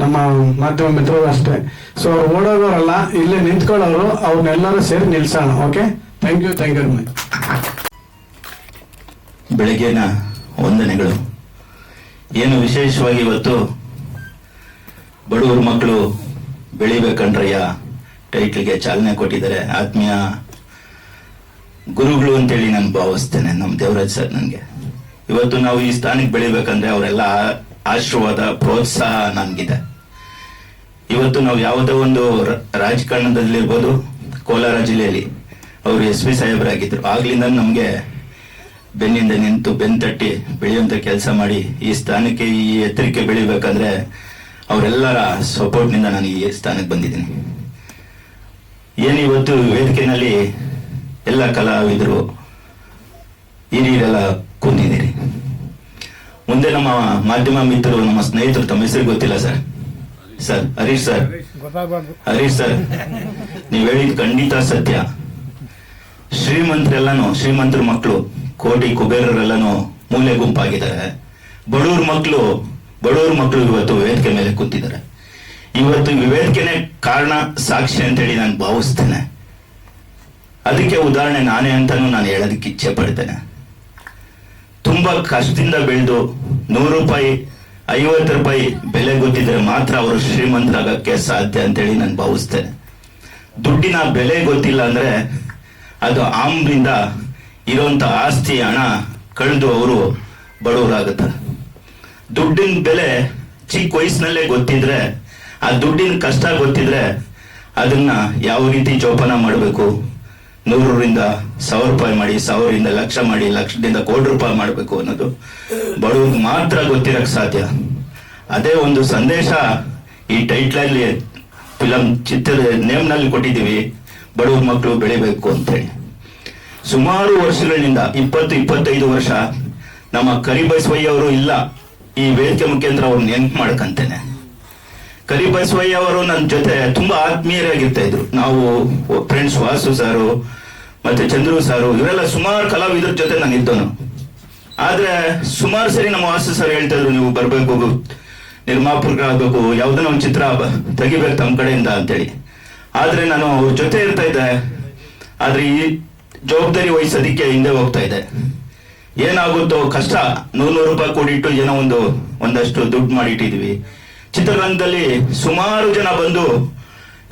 ನಮ್ಮ ಮಾಧ್ಯಮ ಮಿತ್ರರು ಅಷ್ಟೇ. ಸೊ ಅವ್ರು ಓಡೋಗೋರಲ್ಲ, ಇಲ್ಲೇ ನಿಂತ್ಕೊಳ್ಳೋರು, ಅವ್ರನ್ನೆಲ್ಲರೂ ಸೇರಿ ನಿಲ್ಸೋಣ. Okay, thank you very much. ಬೆಳಗ್ಗಿನ ವಂದನೆಗಳು. ಏನು ವಿಶೇಷವಾಗಿ ಇವತ್ತು ಬಡವರು ಮಕ್ಕಳು ಬೆಳಿಬೇಕಂಡ್ರಯ್ಯ ಟೈಟ್ಲ್ಗೆ ಚಾಲನೆ ಕೊಟ್ಟಿದ್ದಾರೆ. ಆತ್ಮೀಯ ಗುರುಗಳು ಅಂತೇಳಿ ನಾನು ಭಾವಿಸ್ತೇನೆ ನಮ್ಮ ದೇವರಾಜ್ ಸರ್. ನನಗೆ ಇವತ್ತು ನಾವು ಈ ಸ್ಥಾನಕ್ಕೆ ಬೆಳಿಬೇಕಂದ್ರೆ ಅವರೆಲ್ಲ ಆಶೀರ್ವಾದ, ಪ್ರೋತ್ಸಾಹ ನನಗಿದೆ. ಇವತ್ತು ನಾವು ಯಾವುದೋ ಒಂದು ರಾಜಕಾರಣದಲ್ಲಿರ್ಬೋದು, ಕೋಲಾರ ಜಿಲ್ಲೆಯಲ್ಲಿ ಅವರು SP ಸಾಹೇಬರಾಗಿದ್ರು. ಆಗ್ಲಿಂದ ನಮಗೆ ಬೆನ್ನಿಂದ ನಿಂತು ಬೆನ್ತಟ್ಟಿ ಬೆಳೆಯುವಂತ ಕೆಲಸ ಮಾಡಿ ಈ ಸ್ಥಾನಕ್ಕೆ, ಈ ಎತ್ತರಕ್ಕೆ ಬೆಳಿಬೇಕಂದ್ರೆ ಅವರೆಲ್ಲರ ಸಪೋರ್ಟ್ನಿಂದ ನಾನು ಈ ಸ್ಥಾನಕ್ಕೆ ಬಂದಿದ್ದೀನಿ. ಏನಿವತ್ತು ವೇದಿಕೆಯಲ್ಲಿ ಎಲ್ಲ ಕಲಾವಿದರು ಹಿರಿಯರೆಲ್ಲ ಕುಂತಿದ್ದೀರಿ. ಮುಂದೆ ನಮ್ಮ ಮಾಧ್ಯಮ ಮಿತ್ರರು, ನಮ್ಮ ಸ್ನೇಹಿತರು, ತಮ್ಮ ಹೆಸರು ಗೊತ್ತಿಲ್ಲ sir. Sir Harish sir, Harish sir, ನೀವ್ ಹೇಳಿದ್ ಖಂಡಿತ ಸತ್ಯ. ಶ್ರೀಮಂತರ ಮಕ್ಕಳು, ಕೋಟಿ ಕುಬೇರರೆಲ್ಲನೂ ಮೂಲೆ ಗುಂಪಾಗಿದ್ದಾರೆ. ಬಡವ್ರ ಮಕ್ಕಳು ಇವತ್ತು ವೇದಿಕೆ ಮೇಲೆ ಕೂತಿದ್ದಾರೆ. ಇವತ್ತು ವೇದಿಕೆನೆ ಕಾರಣ, ಸಾಕ್ಷಿ ಅಂತೇಳಿ ನಾನು ಭಾವಿಸ್ತೇನೆ. ಅದಕ್ಕೆ ಉದಾಹರಣೆ ನಾನೇ ಅಂತಾನು ನಾನು ಹೇಳೋದಕ್ಕೆ ಇಚ್ಛೆ ಪಡ್ತೇನೆ. ತುಂಬಾ ಕಷ್ಟದಿಂದ ಬೆಳೆದು 100 ರೂಪಾಯಿ 50 ರೂಪಾಯಿ ಬೆಲೆ ಗೊತ್ತಿದ್ರೆ ಮಾತ್ರ ಅವರು ಶ್ರೀಮಂತರಾಗಕ್ಕೆ ಸಾಧ್ಯ ಅಂತೇಳಿ ನಾನು ಭಾವಿಸ್ತೇನೆ. ದುಡ್ಡಿನ ಬೆಲೆ ಗೊತ್ತಿಲ್ಲ ಅಂದ್ರೆ ಅದು ಆಮ್ರಿಂದ ಇರುವಂತ ಆಸ್ತಿ ಹಣ ಕಳೆದು ಅವರು ಬಡವರಾಗುತ್ತಾರೆ. ದುಡ್ಡಿನ ಬೆಲೆ ಚಿಕ್ಕ ವಯಸ್ಸಿನಲ್ಲೇ ಗೊತ್ತಿದ್ರೆ, ಆ ದುಡ್ಡಿನ ಕಷ್ಟ ಗೊತ್ತಿದ್ರೆ ಅದನ್ನ ಯಾವ ರೀತಿ ಜೋಪಾನ ಮಾಡಬೇಕು, 100ರಿಂದ 1000 ರೂಪಾಯಿ ಮಾಡಿ, 1000ರಿಂದ ಲಕ್ಷ ಮಾಡಿ, ಲಕ್ಷದಿಂದ ಕೋಟಿ ರೂಪಾಯಿ ಮಾಡಬೇಕು ಅನ್ನೋದು ಬಡವ್ರಿಗೆ ಮಾತ್ರ ಗೊತ್ತಿರಕ್ ಸಾಧ್ಯ. ಅದೇ ಒಂದು ಸಂದೇಶ ಈ ಟೈಟ್ಲಲ್ಲಿ ಚಿತ್ರದ ನೇಮ್ನಲ್ಲಿ ಕೊಟ್ಟಿದ್ದೀವಿ, ಬಡವ್ರ ಮಕ್ಕಳು ಬೆಳಿಬೇಕು ಅಂತೇಳಿ. ಸುಮಾರು ವರ್ಷಗಳಿಂದ 20-25 ವರ್ಷ ನಮ್ಮ ಕರಿಬಸವಯ್ಯ ಅವರು ಇಲ್ಲ, ಈ ವೇದಿಕೆ ಮುಖೇಂದ್ರ ಅವ್ರು ನೆನಪು ಮಾಡ್ಕಂತೇನೆ. ಕರಿಬಸವಯ್ಯ ಅವರು ನನ್ನ ಜೊತೆ ತುಂಬಾ ಆತ್ಮೀಯರಾಗಿರ್ತಾ ಇದ್ರು. ನಾವು ಫ್ರೆಂಡ್ಸ್, ವಾಸು ಸಾರು ಮತ್ತೆ ಚಂದ್ರು ಸಾರು, ಇವರೆಲ್ಲ ಸುಮಾರು ಕಲಾವಿದ್ರ ಜೊತೆ ನಾನು ಇದ್ದವನು. ಆದ್ರೆ ಸುಮಾರು ಸರಿ ನಮ್ಮ ವಾಸು ಸರ್ ಹೇಳ್ತಾ ಇದ್ರು, ನೀವು ಬರ್ಬೇಕು, ನಿರ್ಮಾಪಕರಾಗಬೇಕು, ಯಾವ್ದನ್ನ ಒಂದು ಚಿತ್ರ ತೆಗಿಬೇಕು ತಮ್ಮ ಕಡೆಯಿಂದ ಅಂತೇಳಿ. ಆದ್ರೆ ನಾನು ಅವ್ರ ಜೊತೆ ಇರ್ತಾ ಇದ್ದೆ. ಆದ್ರೆ ಈ ಜವಾಬ್ದಾರಿ ವಹಿಸೋದಿಕ್ಕೆ ಹಿಂದೆ ಹೋಗ್ತಾ ಇದೆ. ಏನಾಗುತ್ತೋ ಕಷ್ಟ, 100 ರೂಪಾಯಿ ಕೂಡಿಟ್ಟು ಏನೋ ಒಂದಷ್ಟು ದುಡ್ಡು ಮಾಡಿಟ್ಟಿದ್ವಿ. ಚಿತ್ರರಂಗದಲ್ಲಿ ಸುಮಾರು ಜನ ಬಂದು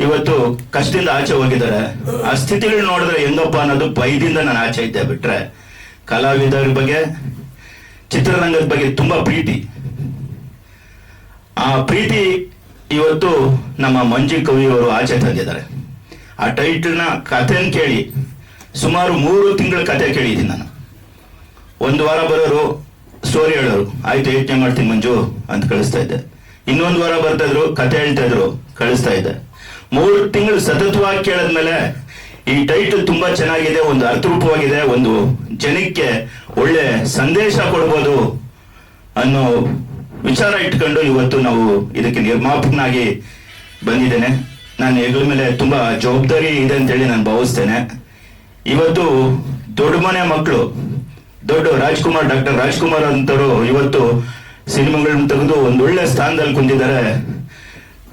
ಇವತ್ತು ಕಷ್ಟದಿಂದ ಆಚೆ ಹೋಗಿದ್ದಾರೆ. ಆ ಸ್ಥಿತಿಗಳು ನೋಡಿದ್ರೆ ಹೆಂಗಪ್ಪ ಅನ್ನೋದು ಭಯದಿಂದ ನಾನು ಆಚೆ ಇದ್ದೆ. ಬಿಟ್ರೆ ಕಲಾವಿದರ ಬಗ್ಗೆ, ಚಿತ್ರರಂಗದ ಬಗ್ಗೆ ತುಂಬಾ ಪ್ರೀತಿ. ಆ ಪ್ರೀತಿ ಇವತ್ತು ನಮ್ಮ ಮಂಜು ಕವಿ ಅವರು ಆಚೆ ತಂದಿದ್ದಾರೆ. ಆ ಟೈಟಲ್ನ ಕಥೆನ ಕೇಳಿ ಸುಮಾರು 3 ತಿಂಗಳ ಕಥೆ ಕೇಳಿದ್ದೀನಿ ನಾನು. 1 ವಾರ ಬರೋರು ಸ್ಟೋರಿ ಹೇಳೋರು, ಆಯ್ತು ಯೋಚನೆ ಮಾಡ್ತೀನಿ ಮಂಜು ಅಂತ ಕಳಿಸ್ತಾ ಇದ್ದೆ. ಇನ್ನೊಂದು ವಾರ ಬರ್ತಾ ಇದ್ರು, ಕಥೆ ಹೇಳ್ತಾ ಇದ್ರು, ಕಳಿಸ್ತಾ ಇದ್ದೆ. 3 ತಿಂಗಳು ಸತತವಾಗಿ ಕೇಳಿದ್ಮೇಲೆ ಈ ಟೈಟಲ್ ತುಂಬಾ ಚೆನ್ನಾಗಿದೆ, ಒಂದು ಅರ್ಥರೂಪವಾಗಿದೆ, ಒಂದು ಜನಕ್ಕೆ ಒಳ್ಳೆ ಸಂದೇಶ ಕೊಡ್ಬೋದು ಅನ್ನೋ ವಿಚಾರ ಇಟ್ಕೊಂಡು ಇವತ್ತು ನಾವು ಇದಕ್ಕೆ ನಿರ್ಮಾಪಕನಾಗಿ ಬಂದಿದ್ದೇನೆ. ನಾನು ಹೆಗಲ ಮೇಲೆ ತುಂಬಾ ಜವಾಬ್ದಾರಿ ಇದೆ ಅಂತೇಳಿ ನಾನು ಭಾವಿಸ್ತೇನೆ. ಇವತ್ತು ದೊಡ್ಡ ಮನೆ ಮಕ್ಕಳು, ಡಾಕ್ಟರ್ ರಾಜ್ಕುಮಾರ್ ಅಂತವರು ಇವತ್ತು ಸಿನಿಮಾಗಳನ್ನ ತೆಗೆದು ಒಂದೊಳ್ಳೆ ಸ್ಥಾನದಲ್ಲಿ ಕುಂತಿದ್ದಾರೆ.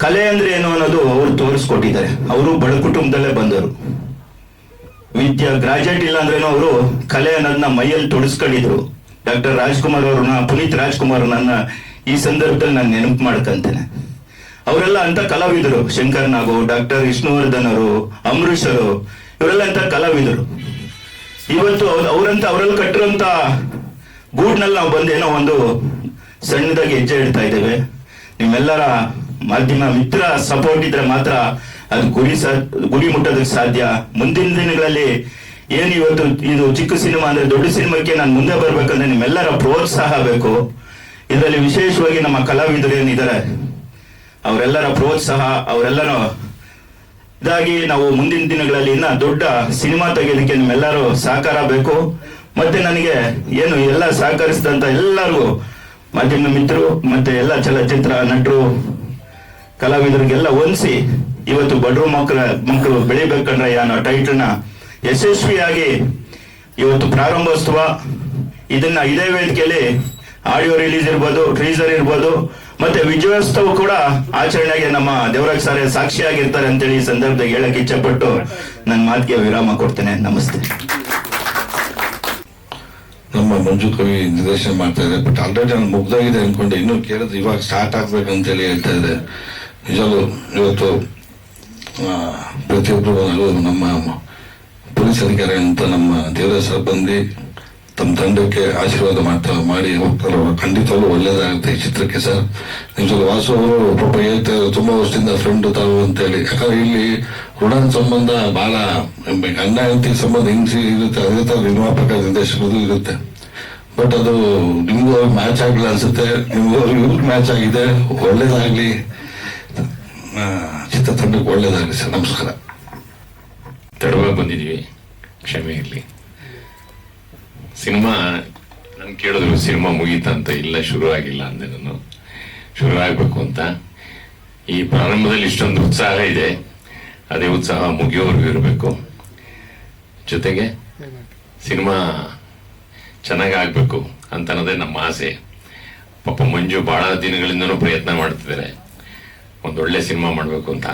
ಕಲೆ ಅಂದ್ರೆ ಏನು ಅನ್ನೋದು ಅವರು ತೋರಿಸ್ಕೊಟ್ಟಿದ್ದಾರೆ. ಅವರು ಬಡ ಕುಟುಂಬದಲ್ಲೇ ಬಂದವರು. ಗ್ರಾಜುಯೇಟ್ ಇಲ್ಲ ಅಂದ್ರೇನು ಅವರು ಕಲೆ ಅನ್ನೋದನ್ನ ಮೈಯಲ್ಲಿ ತೊಡಸ್ಕೊಂಡಿದ್ರು. ಡಾಕ್ಟರ್ ರಾಜ್ಕುಮಾರ್ ಅವ್ರನ್ನ, ಪುನೀತ್ ರಾಜ್ಕುಮಾರ್ ನನ್ನ ಈ ಸಂದರ್ಭದಲ್ಲಿ ನಾನು ನೆನಪು ಮಾಡ್ಕೊಂತೇನೆ. ಅವರೆಲ್ಲ ಅಂತ ಕಲಾವಿದರು. ಶಂಕರ್ ನಾಗು, ಡಾಕ್ಟರ್ ವಿಷ್ಣುವರ್ಧನ್ ಅವರು, ಅಂಬರೀಷ್ ಅವರು, ಇವರೆಲ್ಲ ಅಂತ ಕಲಾವಿದರು. ಇವತ್ತು ಅವರಲ್ಲಿ ಕಟ್ಟಿರುವಂತ ಗೂಡ್ನಲ್ಲಿ ನಾವು ಬಂದೇನೋ ಒಂದು ಸಣ್ಣದಾಗಿ ಹೆಜ್ಜೆ ಇಡ್ತಾ ಇದ್ದೇವೆ. ನಿಮ್ಮೆಲ್ಲರ ಮಾಧ್ಯಮ ಮಿತ್ರ ಸಪೋರ್ಟ್ ಇದ್ರೆ ಮಾತ್ರ ಅದು ಗುರಿ ಮುಟ್ಟೋದಕ್ಕೆ ಸಾಧ್ಯ. ಮುಂದಿನ ದಿನಗಳಲ್ಲಿ ಏನು ಇವತ್ತು ಇದು ಚಿಕ್ಕ ಸಿನಿಮಾ ಅಂದ್ರೆ ದೊಡ್ಡ ಸಿನಿಮಾಕ್ಕೆ ನಾನು ಮುಂದೆ ಬರ್ಬೇಕಂದ್ರೆ ನಿಮ್ಮೆಲ್ಲರ ಪ್ರೋತ್ಸಾಹ ಬೇಕು. ಇದರಲ್ಲಿ ವಿಶೇಷವಾಗಿ ನಮ್ಮ ಕಲಾವಿದರು ಏನಿದ್ದಾರೆ ಅವರೆಲ್ಲರ ಪ್ರೋತ್ಸಾಹ, ಅವರೆಲ್ಲರೂ ಇದಾಗಿ ನಾವು ಮುಂದಿನ ದಿನಗಳಲ್ಲಿ ಇನ್ನ ದೊಡ್ಡ ಸಿನಿಮಾ ತೆಗೆಯೋದಕ್ಕೆ ನಿಮ್ಮೆಲ್ಲರೂ ಸಹಕಾರ ಬೇಕು. ಮತ್ತೆ ನನಗೆ ಏನು ಎಲ್ಲ ಸಹಕರಿಸಿದಂತ ಎಲ್ಲರಿಗೂ, ಮಾಧ್ಯಮ ಮಿತ್ರರು ಮತ್ತೆ ಎಲ್ಲ ಚಲನಚಿತ್ರ ನಟರು, ಕಲಾವಿದರಿಗೆಲ್ಲ ಹೊಂದಿಸಿ ಇವತ್ತು ಬಡವ್ರ ಮಕ್ಕಳು ಬೆಳಿಬೇಕಂದ್ರೆ ಅನ್ನೋ ಟೈಟಲ್ನ ಯಶಸ್ವಿಯಾಗಿ ಇವತ್ತು ಪ್ರಾರಂಭೋತ್ಸವ, ಇದನ್ನ ಇದೇ ವೇದಿಕೆಯಲ್ಲಿ ಆಡಿಯೋ ರಿಲೀಸ್ ಇರ್ಬೋದು, ಟ್ರೀಸರ್ ಇರ್ಬೋದು, ಮತ್ತೆ ವಿಜಯೋತ್ಸವ ಕೂಡ ಆಚರಣೆಗೆ ನಮ್ಮ ದೇವರಾಜ್ ಸಾರೇ ಸಾಕ್ಷಿಯಾಗಿರ್ತಾರೆ ಅಂತೇಳಿ ಈ ಸಂದರ್ಭದಾಗ ಹೇಳಕ್ ಇಚ್ಛೆಪಟ್ಟು ನನ್ನ ಮಾತಿಗೆ ವಿರಾಮ ಕೊಡ್ತೇನೆ. ನಮಸ್ತೆ. ನಮ್ಮ ಮಂಜು ಕವಿ ನಿರ್ದೇಶನ ಮಾಡ್ತಾ ಇದೆ. ಬಟ್ ಆಲ್ರೆಡಿ ನಾನು ಮುಗ್ದಾಗಿದೆ ಅನ್ಕೊಂಡೆ, ಇನ್ನೂ ಕೇಳಿದ್ರೆ ಇವಾಗ ಸ್ಟಾರ್ಟ್ ಆಗ್ಬೇಕಂತೇಳಿ ಹೇಳ್ತಾ ಇದೆ. ನಿಜವೂ ಇವತ್ತು ಪ್ರತಿಯೊಬ್ಬರು ನಮ್ಮ ಪೊಲೀಸ್ ಅಧಿಕಾರಿ ಅಂತ ನಮ್ಮ ದೇವರಾಜ್ ಸರ್ ಬಂದು ತಮ್ಮ ತಂಡಕ್ಕೆ ಆಶೀರ್ವಾದ ಮಾಡಿ ಹೋಗ್ತಾರೋ ಖಂಡಿತವಾಗ್ಲೂ ಒಳ್ಳೇದಾಗುತ್ತೆ ಈ ಚಿತ್ರಕ್ಕೆ. ಸರ್ ನಿಜವೂ ವಾಸು ಅವರು ಪಾಪ ಹೇಳ್ತಾ ತುಂಬಾ ವರ್ಷದಿಂದ ಫ್ರೆಂಡ್ ತಾವು ಅಂತೇಳಿ. ಯಾಕಂದ್ರೆ ಇಲ್ಲಿ ಋಣದ ಸಂಬಂಧ ಬಹಳ ಅಣ್ಣ ಹೆಂಡತಿ ಸಂಬಂಧ ಹಿಂಸಿ ಇರುತ್ತೆ, ಅದೇ ತರ ನಿರ್ಮಾಪಕ ನಿರ್ದೇಶಕರು ಇರುತ್ತೆ. ಬಟ್ ಅದು ನಿಮ್ಗೂ ಮ್ಯಾಚ್ ಆಗಿಲ್ಲ ಅನ್ಸುತ್ತೆ, ನಿಮ್ಗೂ ಇವ್ರಿಗೆ ಮ್ಯಾಚ್ ಆಗಿದೆ. ಒಳ್ಳೇದಾಗ್ಲಿ, ಚಿತ್ರತಂಡಕ್ಕೆ ಒಳ್ಳೇದಾಗ್ಲಿ ಸರ್. ನಮಸ್ಕಾರ. ತಡವಾಗಿ ಬಂದಿದ್ದೀವಿ, ಕ್ಷಮೆ ಇರಲಿ. ಸಿನಿಮಾ ನಾನು ಕೇಳಿದ್ರು ಸಿನಿಮಾ ಮುಗೀತಂತ. ಇಲ್ಲ, ಶುರು ಆಗಿಲ್ಲ ಅಂದೆ ನಾನು. ಶುರು ಆಗ್ಬೇಕು ಅಂತ. ಈ ಪ್ರಾರಂಭದಲ್ಲಿ ಇಷ್ಟೊಂದು ಉತ್ಸಾಹ ಇದೆ, ಅದೇ ಉತ್ಸಾಹ ಮುಗಿಯೋವರೆಗೂ ಇರಬೇಕು. ಜೊತೆಗೆ ಸಿನಿಮಾ ಚೆನ್ನಾಗಿ ಆಗ್ಬೇಕು ಅಂತ ಅನ್ನೋದೇ ನಮ್ಮ ಆಸೆ. ಪಾಪ ಮಂಜು ಬಹಳ ದಿನಗಳಿಂದನೂ ಪ್ರಯತ್ನ ಮಾಡ್ತಿದ್ದಾರೆ ಒಂದೊಳ್ಳೆ ಸಿನಿಮಾ ಮಾಡಬೇಕು ಅಂತ.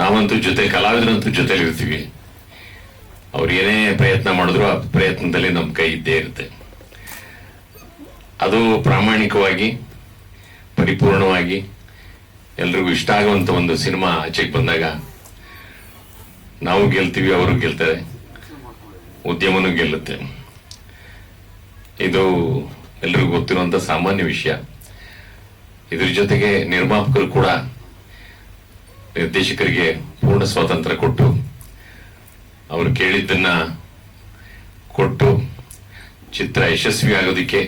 ನಾವಂತೂ ಕಲಾವಿದರಂತೂ ಜೊತೆಲಿ ಇರ್ತೀವಿ. ಅವ್ರು ಏನೇ ಪ್ರಯತ್ನ ಮಾಡಿದ್ರು ಆ ಪ್ರಯತ್ನದಲ್ಲಿ ನಮ್ಮ ಕೈ ಇದ್ದೇ ಇರುತ್ತೆ. ಅದು ಪ್ರಾಮಾಣಿಕವಾಗಿ, ಪರಿಪೂರ್ಣವಾಗಿ ಎಲ್ರಿಗೂ ಇಷ್ಟ ಆಗುವಂತ ಒಂದು ಸಿನಿಮಾ ಆಚೆಗೆ ಬಂದಾಗ ನಾವು ಗೆಲ್ತೀವಿ, ಅವರು ಗೆಲ್ತಾರೆ, ಉದ್ಯಮನೂ ಗೆಲ್ಲುತ್ತೆ. ಇದು ಎಲ್ರಿಗೂ ಗೊತ್ತಿರುವಂತ ಸಾಮಾನ್ಯ ವಿಷಯ. ಇದ್ರ ಜೊತೆಗೆ ನಿರ್ಮಾಪಕರು ಕೂಡ ನಿರ್ದೇಶಕರಿಗೆ ಪೂರ್ಣ ಸ್ವಾತಂತ್ರ್ಯ ಕೊಟ್ಟು, ಅವರು ಕೇಳಿದ್ದನ್ನ ಕೊಟ್ಟು ಚಿತ್ರ ಯಶಸ್ವಿ ಆಗೋದಕ್ಕೆ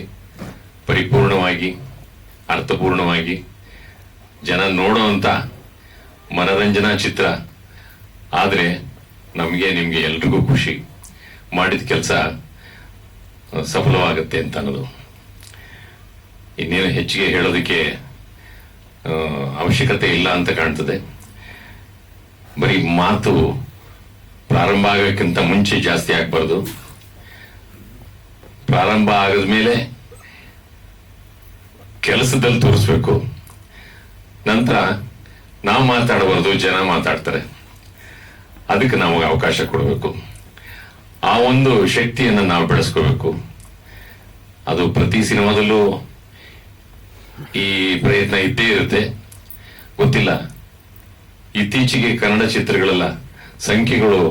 ಪರಿಪೂರ್ಣವಾಗಿ, ಅರ್ಥಪೂರ್ಣವಾಗಿ ಜನ ನೋಡುವಂತ ಮನರಂಜನಾ ಚಿತ್ರ ಆದ್ರೆ ನಮಗೆ, ನಿಮ್ಗೆ ಎಲ್ರಿಗೂ ಖುಷಿ, ಮಾಡಿದ ಕೆಲಸ ಸಫಲವಾಗುತ್ತೆ ಅಂತ ಅನ್ನೋದು. ಇನ್ನೇನು ಹೆಚ್ಚಿಗೆ ಹೇಳೋದಕ್ಕೆ ಅವಶ್ಯಕತೆ ಇಲ್ಲ ಅಂತ ಕಾಣ್ತದೆ. ಬರೀ ಮಾತು ಪ್ರಾರಂಭ ಆಗೋಕ್ಕಿಂತ ಮುಂಚೆ ಜಾಸ್ತಿ ಆಗ್ಬಾರ್ದು. ಪ್ರಾರಂಭ ಆಗದ್ಮೇಲೆ ಕೆಲಸದಲ್ಲಿ ತೋರಿಸ್ಬೇಕು. ನಂತರ ನಾವು ಮಾತಾಡಬಾರ್ದು, ಜನ ಮಾತಾಡ್ತಾರೆ. ಅದಕ್ಕೆ ನಾವು ಅವಕಾಶ ಕೊಡಬೇಕು. ಆ ಒಂದು ಶಕ್ತಿಯನ್ನು ನಾವು ಬೆಳೆಸ್ಕೋಬೇಕು. ಅದು ಪ್ರತಿ ಸಿನಿಮಾದಲ್ಲೂ ಈ ಪ್ರಯತ್ನ ಇದ್ದೇ ಇರುತ್ತೆ. ಗೊತ್ತಿಲ್ಲ, ಇತ್ತೀಚೆಗೆ ಕನ್ನಡ ಚಿತ್ರಗಳೆಲ್ಲ ಸಂಖ್ಯೆಗಳು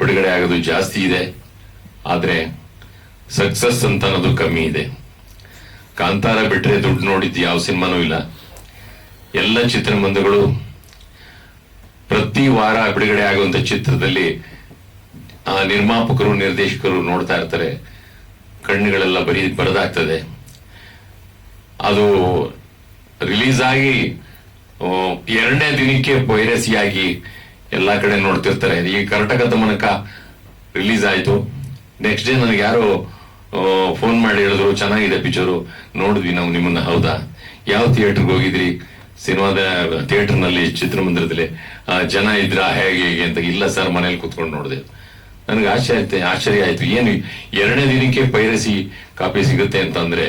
ಬಿಡುಗಡೆ ಆಗೋದು ಜಾಸ್ತಿ ಇದೆ, ಆದ್ರೆ ಸಕ್ಸಸ್ ಅಂತ ಅನ್ನೋದು ಕಮ್ಮಿ ಇದೆ. ಕಾಂತಾರ ಬಿಟ್ರೆ ದುಡ್ಡು ನೋಡಿದ್ದು ಯಾವ ಸಿನಿಮಾನೂ ಇಲ್ಲ. ಎಲ್ಲ ಚಿತ್ರಮಂದಿರಗಳು ಪ್ರತಿ ವಾರ ಬಿಡುಗಡೆ ಆಗುವಂತ ಚಿತ್ರದಲ್ಲಿ ಆ ನಿರ್ಮಾಪಕರು, ನಿರ್ದೇಶಕರು ನೋಡ್ತಾ ಇರ್ತಾರೆ. ಕಣ್ಣುಗಳೆಲ್ಲ ಬರದಾಗ್ತದೆ. ಅದು ರಿಲೀಸ್ ಆಗಿ 2ನೇ ದಿನಕ್ಕೆ ಪೈರಸಿ ಆಗಿ ಎಲ್ಲಾ ಕಡೆ ನೋಡ್ತಿರ್ತಾರೆ. ಈ ಕರ್ನಾಟಕ ದಮನಕ ರಿಲೀಸ್ ಆಯ್ತು, ನೆಕ್ಸ್ಟ್ ಡೇ ನನಗೆ ಯಾರೋ ಫೋನ್ ಮಾಡಿ ಹೇಳಿದ್ರು, ಚೆನ್ನಾಗಿದೆ ಪಿಕ್ಚರು, ನೋಡಿದ್ವಿ ನಾವು ನಿಮ್ಮನ್ನ. ಹೌದಾ, ಯಾವ ಥಿಯೇಟರ್ಗೆ ಹೋಗಿದ್ರಿ? ಸಿನಿಮಾದ ಥಿಯೇಟರ್ನಲ್ಲಿ, ಚಿತ್ರಮಂದಿರದಲ್ಲಿ ಜನ ಇದ್ರ ಹೇಗೆ ಅಂತ? ಇಲ್ಲ ಸರ್, ಮನೇಲಿ ಕೂತ್ಕೊಂಡು ನೋಡಿದೆ. ನನಗೆ ಆಶ್ಚರ್ಯ ಆಯ್ತು. ಏನು 2ನೇ ದಿನಕ್ಕೆ ಪೈರಸಿ ಕಾಪಿ ಸಿಗುತ್ತೆ ಅಂತಂದ್ರೆ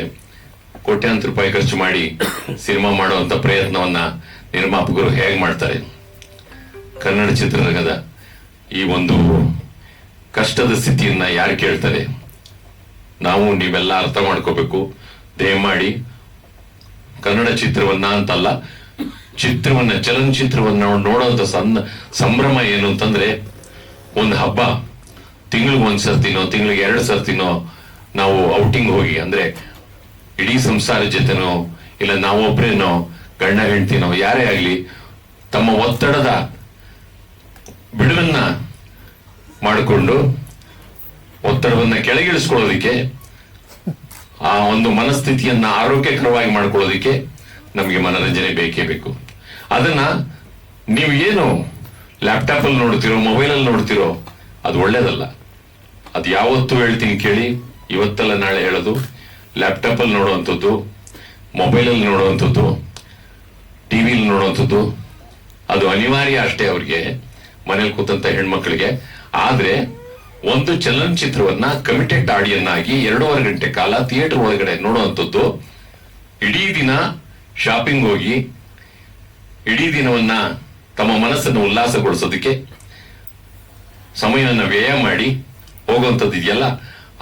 ಕೋಟ್ಯಾಂತರ ರೂಪಾಯಿ ಖರ್ಚು ಮಾಡಿ ಸಿನಿಮಾ ಮಾಡುವಂತ ಪ್ರಯತ್ನವನ್ನ ನಿರ್ಮಾಪಕರು ಹೇಗೆ ಮಾಡ್ತಾರೆ? ಕನ್ನಡ ಚಿತ್ರರಂಗದ ಈ ಒಂದು ಕಷ್ಟದ ಸ್ಥಿತಿಯನ್ನ ಯಾರು ಕೇಳ್ತಾರೆ? ನಾವು ನೀವೆಲ್ಲ ಅರ್ಥ ಮಾಡ್ಕೋಬೇಕು. ದಯಮಾಡಿ ಕನ್ನಡ ಚಿತ್ರವನ್ನ ಅಂತಲ್ಲ, ಚಲನಚಿತ್ರವನ್ನ ನೋಡುವಂತ ಸಂಭ್ರಮ ಏನು ಅಂತಂದ್ರೆ, ಒಂದು ಹಬ್ಬ ತಿಂಗಳಿಗೆ 1 ಸರ್ತಿನೋ ತಿಂಗಳಿಗೆ 2 ಸರ್ತಿನೋ ನಾವು ಔಟಿಂಗ್ ಹೋಗಿ, ಅಂದ್ರೆ ಇಡೀ ಸಂಸಾರ ಜೊತೆನೋ ಇಲ್ಲ ನಾವೊಬ್ರೇನೋ ಗಂಡ ಹೆಂಡ್ತಿನೋ ಯಾರೇ ಆಗ್ಲಿ ತಮ್ಮ ಒತ್ತಡದ ಬಿಡುವನ್ನ ಮಾಡಿಕೊಂಡು ಒತ್ತಡವನ್ನ ಕೆಳಗಿಳಿಸ್ಕೊಳ್ಳೋದಿಕ್ಕೆ, ಆ ಒಂದು ಮನಸ್ಥಿತಿಯನ್ನ ಆರೋಗ್ಯಕರವಾಗಿ ಮಾಡ್ಕೊಳ್ಳೋದಿಕ್ಕೆ ನಮಗೆ ಮನರಂಜನೆ ಬೇಕೇ ಬೇಕು. ಅದನ್ನ ನೀವು ಏನು ಲ್ಯಾಪ್ಟಾಪ್ ಅಲ್ಲಿ ನೋಡ್ತಿರೋ, ಮೊಬೈಲ್ ಅಲ್ಲಿ ನೋಡ್ತಿರೋ, ಅದು ಒಳ್ಳೇದಲ್ಲ. ಅದು ಯಾವತ್ತೂ ಹೇಳ್ತೀನಿ ಕೇಳಿ, ಇವತ್ತಲ್ಲ ನಾಳೆ ಹೇಳೋದು. ಲ್ಯಾಪ್ಟಾಪ್ ಅಲ್ಲಿ ನೋಡುವಂಥದ್ದು, ಮೊಬೈಲ್ ಅಲ್ಲಿ ನೋಡುವಂಥದ್ದು, ಟಿವಿಲಿ ನೋಡುವಂಥದ್ದು ಅದು ಅನಿವಾರ್ಯ ಅಷ್ಟೇ ಅವ್ರಿಗೆ, ಮನೇಲಿ ಕೂತಂತ ಹೆಣ್ಮಕ್ಳಿಗೆ. ಆದ್ರೆ ಒಂದು ಚಲನಚಿತ್ರವನ್ನ ಕಮಿಟೆಡ್ ಆಡಿಯನ್ ಆಗಿ 2.5 ಗಂಟೆ ಕಾಲ ಥಿಯೇಟರ್ ಒಳಗಡೆ ನೋಡುವಂಥದ್ದು, ಇಡೀ ದಿನ ಶಾಪಿಂಗ್ ಹೋಗಿ ಇಡೀ ದಿನವನ್ನ ತಮ್ಮ ಮನಸ್ಸನ್ನು ಉಲ್ಲಾಸಗೊಳಿಸೋದಕ್ಕೆ ಸಮಯವನ್ನು ವ್ಯಯ ಮಾಡಿ ಹೋಗುವಂಥದ್ದು ಇದೆಯಲ್ಲ,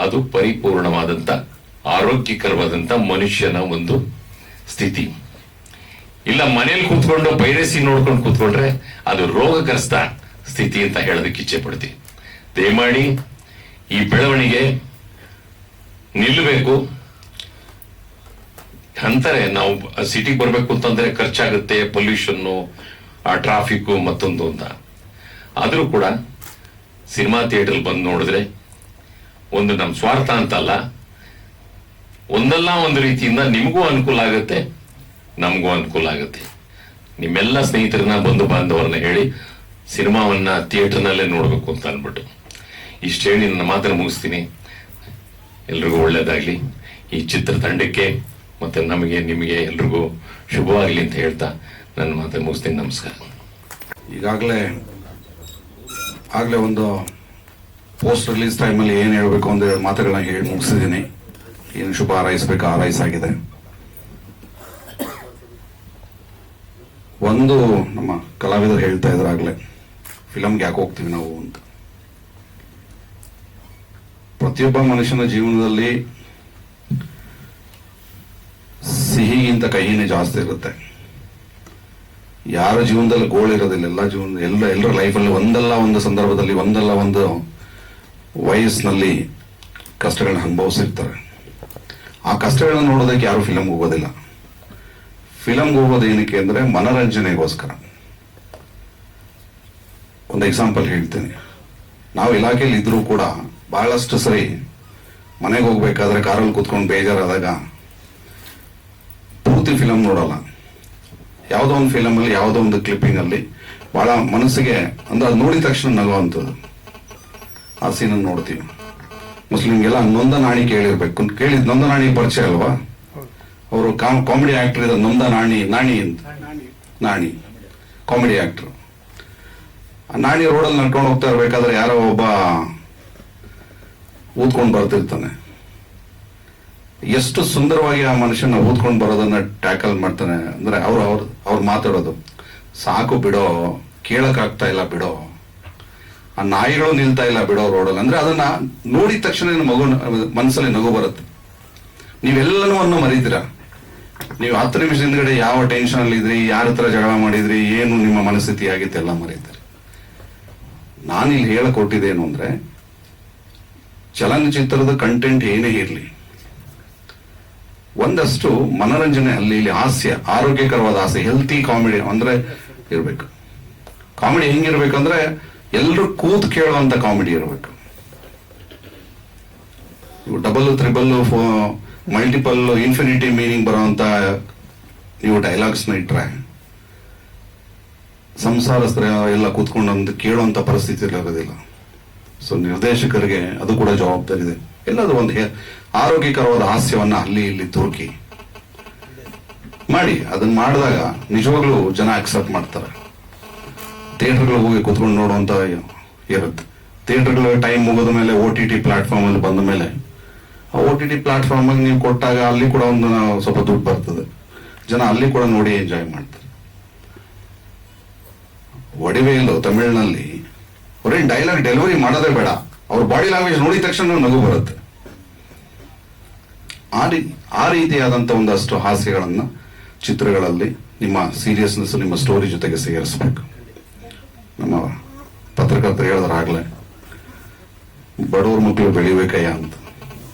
ಅದು ಪರಿಪೂರ್ಣವಾದಂತ ಆರೋಗ್ಯಕರವಾದಂತ ಮನುಷ್ಯನ ಒಂದು ಸ್ಥಿತಿ. ಇಲ್ಲ ಮನೇಲಿ ಕೂತ್ಕೊಂಡು ಪೈರಸಿ ನೋಡ್ಕೊಂಡು ಕೂತ್ಕೊಂಡ್ರೆ ಅದು ರೋಗಗ್ರಸ್ತ ಸ್ಥಿತಿ ಅಂತ ಹೇಳೋದಕ್ಕೆ ಇಚ್ಛೆ ಪಡ್ತೀವಿ. ದಯಮಾಡಿ ಈ ಬೆಳವಣಿಗೆ ನಿಲ್ಲಬೇಕು ಅಂತಾರೆ. ನಾವು ಸಿಟಿಗೆ ಬರ್ಬೇಕು ಅಂತಂದ್ರೆ ಖರ್ಚಾಗುತ್ತೆ, ಪೊಲ್ಯೂಷನ್ನು, ಆ ಟ್ರಾಫಿಕ್ ಮತ್ತೊಂದು ಅಂತ. ಆದ್ರೂ ಕೂಡ ಸಿನಿಮಾ ಥಿಯೇಟರ್ ಬಂದು ನೋಡಿದ್ರೆ ಒಂದು ನಮ್ಮ ಸ್ವಾರ್ಥ ಅಂತಲ್ಲ, ಒಂದಲ್ಲ ಒಂದು ರೀತಿಯಿಂದ ನಿಮಗೂ ಅನುಕೂಲ ಆಗುತ್ತೆ, ನಮಗೂ ಅನುಕೂಲ ಆಗುತ್ತೆ. ನಿಮ್ಮೆಲ್ಲ ಸ್ನೇಹಿತರನ್ನ, ಬಂಧು ಬಾಂಧವರನ್ನ ಹೇಳಿ ಸಿನಿಮಾವನ್ನ ಥಿಯೇಟರ್ನಲ್ಲೇ ನೋಡ್ಬೇಕು ಅಂತ ಅನ್ಬಿಟ್ಟು ಇಷ್ಟು ಹೇಳಿ ನನ್ನ ಮಾತನ್ನು ಮುಗಿಸ್ತೀನಿ. ಎಲ್ರಿಗೂ ಒಳ್ಳೇದಾಗ್ಲಿ. ಈ ಚಿತ್ರತಂಡಕ್ಕೆ ಮತ್ತೆ ನಮಗೆ ನಿಮಗೆ ಎಲ್ರಿಗೂ ಶುಭವಾಗಲಿ ಅಂತ ಹೇಳ್ತಾ ನನ್ನ ಮಾತು ಮುಗಿಸ್ತೀನಿ. ನಮಸ್ಕಾರ. ಆಗಲೇ ಒಂದು ಪೋಸ್ಟ್ ರಿಲೀಸ್ ಟೈಮಲ್ಲಿ ಏನು ಹೇಳಬೇಕು ಒಂದು ಮಾತುಗಳನ್ನ ಹೇಳಿ ಮುಗಿಸಿದ್ದೀನಿ. ಏನು ಶುಭ ಹಾರೈಸಬೇಕು ಹಾರೈಸಾಗಿದೆ. ಒಂದು ನಮ್ಮ ಕಲಾವಿದರು ಹೇಳ್ತಾ ಇದ್ರು ಆಗಲೇ, ಫಿಲಮ್ಗೆ ಯಾಕೆ ಹೋಗ್ತೀವಿ ನಾವು ಅಂತ. ಪ್ರತಿಯೊಬ್ಬ ಮನುಷ್ಯನ ಜೀವನದಲ್ಲಿ ಸಿಹಿಗಿಂತ ಕಹಿನೇ ಜಾಸ್ತಿ ಇರುತ್ತೆ. ಯಾರ ಜೀವನದಲ್ಲಿ ಗೋಳು ಇರೋದಿಲ್ಲ. ಎಲ್ಲರ ಲೈಫಲ್ಲಿ ಒಂದಲ್ಲ ಒಂದು ಸಂದರ್ಭದಲ್ಲಿ ಒಂದಲ್ಲ ಒಂದು ವಯಸ್ಸಿನಲ್ಲಿ ಕಷ್ಟಗಳನ್ನ ಅನುಭವಿಸಿರ್ತಾರೆ. ಆ ಕಷ್ಟಗಳನ್ನ ನೋಡೋದಕ್ಕೆ ಯಾರು ಫಿಲಮ್ಗೆ ಹೋಗೋದಿಲ್ಲ. ಫಿಲಮ್ಗೆ ಹೋಗೋದು ಏನಕ್ಕೆ ಅಂದ್ರೆ ಮನರಂಜನೆಗೋಸ್ಕರ. ಒಂದು ಎಕ್ಸಾಂಪಲ್ ಹೇಳ್ತೀನಿ. ನಾವು ಇಲಾಖೆಯಲ್ಲಿ ಇದ್ರೂ ಕೂಡ ಬಹಳಷ್ಟು ಸರಿ ಮನೆಗೆ ಹೋಗ್ಬೇಕಾದ್ರೆ ಕಾರಲ್ಲಿ ಕೂತ್ಕೊಂಡು ಬೇಜಾರಾದಾಗ ಪೂರ್ತಿ ಫಿಲಮ್ ನೋಡಲ್ಲ. ಯಾವುದೋ ಒಂದು ಫಿಲಮಲ್ಲಿ ಯಾವುದೋ ಒಂದು ಕ್ಲಿಪ್ಪಿಂಗ್ ಅಲ್ಲಿ ಬಹಳ ಮನಸ್ಸಿಗೆ ಅಂದ್ರೆ ಅದು ನೋಡಿದ ತಕ್ಷಣ ನಗುವಂಥದ್ದು ಆ ಸೀನನ್ನು ನೋಡ್ತೀವಿ. ಮುಸ್ಲಿಮ್ಗೆಲ್ಲ ನೊಂದ ನಾಣಿ ಕೇಳಿರ್ಬೇಕು. ಕೇಳಿದ್ ನೊಂದ ನಾಣಿ ಪರಿಚಯ ಅಲ್ವಾ? ಅವರು ಕಾಮಿಡಿ ಆಕ್ಟರ್ ಇದ್ದ ನೊಂದ ನಾಣಿ ಅಂತ ನಾಣಿ ಕಾಮಿಡಿ ಆಕ್ಟರ್. ನಾಣಿ ರೋಡಲ್ಲಿ ನಡ್ಕೊಂಡು ಹೋಗ್ತಾ ಇರ್ಬೇಕಾದ್ರೆ ಯಾರೋ ಒಬ್ಬ ಊದ್ಕೊಂಡು ಬರ್ತಿರ್ತಾನೆ. ಎಷ್ಟು ಸುಂದರವಾಗಿ ಆ ಮನುಷ್ಯನ ಊದ್ಕೊಂಡು ಬರೋದನ್ನ ಟ್ಯಾಕಲ್ ಮಾಡ್ತಾನೆ ಅಂದ್ರೆ ಅವ್ರು ಮಾತಾಡೋದು, ಸಾಕು ಬಿಡೋ, ಕೇಳಕ್ಕಾಗ್ತಾ ಇಲ್ಲ ಬಿಡೋ, ಆ ನಾಯಿಗಳು ನಿಲ್ತಾ ಇಲ್ಲ ಬಿಡೋ ರೋಡಲ್ಲಿ. ಅಂದ್ರೆ ಅದನ್ನ ನೋಡಿದ ತಕ್ಷಣ ಮಗು ಮನಸ್ಸಲ್ಲಿ ನಗು ಬರುತ್ತೆ. ನೀವೆಲ್ಲನೂ ಮರೀತೀರಾ. ನೀವು 10 ನಿಮಿಷ ಹಿಂದ್ಗಡೆ ಯಾವ ಟೆನ್ಷನ್ ಅಲ್ಲಿ ಇದ್ರಿ, ಯಾರ ಹತ್ರ ಜಗಳ ಮಾಡಿದ್ರಿ, ಏನು ನಿಮ್ಮ ಮನಸ್ಥಿತಿ ಆಗಿತ್ತು ಎಲ್ಲ ಮರೀತೀರಿ. ನಾನಿಲ್ಲಿ ಹೇಳಿಕೊಟ್ಟಿದ್ದೇನು ಅಂದ್ರೆ, ಚಲನಚಿತ್ರದ ಕಂಟೆಂಟ್ ಏನೇ ಇರಲಿ, ಒಂದಷ್ಟು ಮನರಂಜನೆ ಅಲ್ಲಿ ಇಲ್ಲಿ ಹಾಸ್ಯ, ಆರೋಗ್ಯಕರವಾದ ಹಾಸ್ಯ, ಹೆಲ್ತಿ ಕಾಮಿಡಿ ಅಂದ್ರೆ ಇರ್ಬೇಕು. ಕಾಮಿಡಿ ಹೆಂಗಿರ್ಬೇಕಂದ್ರೆ ಎಲ್ಲರೂ ಕೂತ್ ಕೇಳುವಂತ ಕಾಮಿಡಿ ಇರಬೇಕು. Double triple multiple infinity meaning ಬರುವಂತ ನೀವು ಡೈಲಾಗ್ಸ್ ನ ಇಟ್ರೆ ಸಂಸಾರಸ್ಥರ ಎಲ್ಲ ಕೂತ್ಕೊಂಡು ಕೇಳುವಂತ ಪರಿಸ್ಥಿತಿ ಇರೋದಿಲ್ಲ. ಸೊ ನಿರ್ದೇಶಕರಿಗೆ ಅದು ಕೂಡ ಜವಾಬ್ದಾರಿ ಇದೆ. ಎಲ್ಲದು ಒಂದು ಆರೋಗ್ಯಕರವಾದ ಹಾಸ್ಯವನ್ನ ಅಲ್ಲಿ ಇಲ್ಲಿ ತುರುಕಿ ಮಾಡಿ. ಅದನ್ನ ಮಾಡಿದಾಗ ನಿಜವಾಗ್ಲೂ ಜನ ಅಕ್ಸೆಪ್ಟ್ ಮಾಡ್ತಾರೆ. ಥಿಯೇಟರ್ಗಳಿಗೆ ಹೋಗಿ ಕೂತ್ಕೊಂಡು ನೋಡುವಂತ ಇರುತ್ತೆ. ಥಿಯೇಟರ್ಗಳ ಟೈಮ್ ಮುಗಿದ ಮೇಲೆ OTT ಪ್ಲಾಟ್ಫಾರ್ಮ್ ಅಲ್ಲಿ ಬಂದ ಮೇಲೆ ಆ OTT ಪ್ಲಾಟ್ಫಾರ್ಮ್ ಅಲ್ಲಿ ನೀವು ಕೊಟ್ಟಾಗ ಅಲ್ಲಿ ಕೂಡ ಒಂದು ಸ್ವಲ್ಪ ದುಡ್ಡು ಬರ್ತದೆ. ಜನ ಅಲ್ಲಿ ಕೂಡ ನೋಡಿ ಎಂಜಾಯ್ ಮಾಡ್ತಾರೆ. ಒಡಿವೆಯಲ್ಲೂ ತಮಿಳಿನಲ್ಲಿ ಅವ್ರೇನ್ ಡೈಲಾಗ್ ಡೆಲಿವರಿ ಮಾಡೋದೇ ಬೇಡ, ಅವ್ರ ಬಾಡಿ ಲ್ಯಾಂಗ್ವೇಜ್ ನೋಡಿದ ತಕ್ಷಣ ನಗು ಬರುತ್ತೆ. ಆ ರೀತಿಯಾದಂತ ಒಂದಷ್ಟು ಹಾಸ್ಯಗಳನ್ನ ಚಿತ್ರಗಳಲ್ಲಿ ನಿಮ್ಮ ಸೀರಿಯಸ್ನೆಸ್ ನಿಮ್ಮ ಸ್ಟೋರಿ ಜೊತೆಗೆ ಸೇರಿಸಬೇಕು. ನಮ್ಮ ಪತ್ರಕರ್ತರು ಹೇಳಿದ್ರಾಗ್ಲೇ ಬಡವ್ರ ಮಕ್ಕಳು ಬೆಳಿಬೇಕಯ್ಯ ಅಂತ.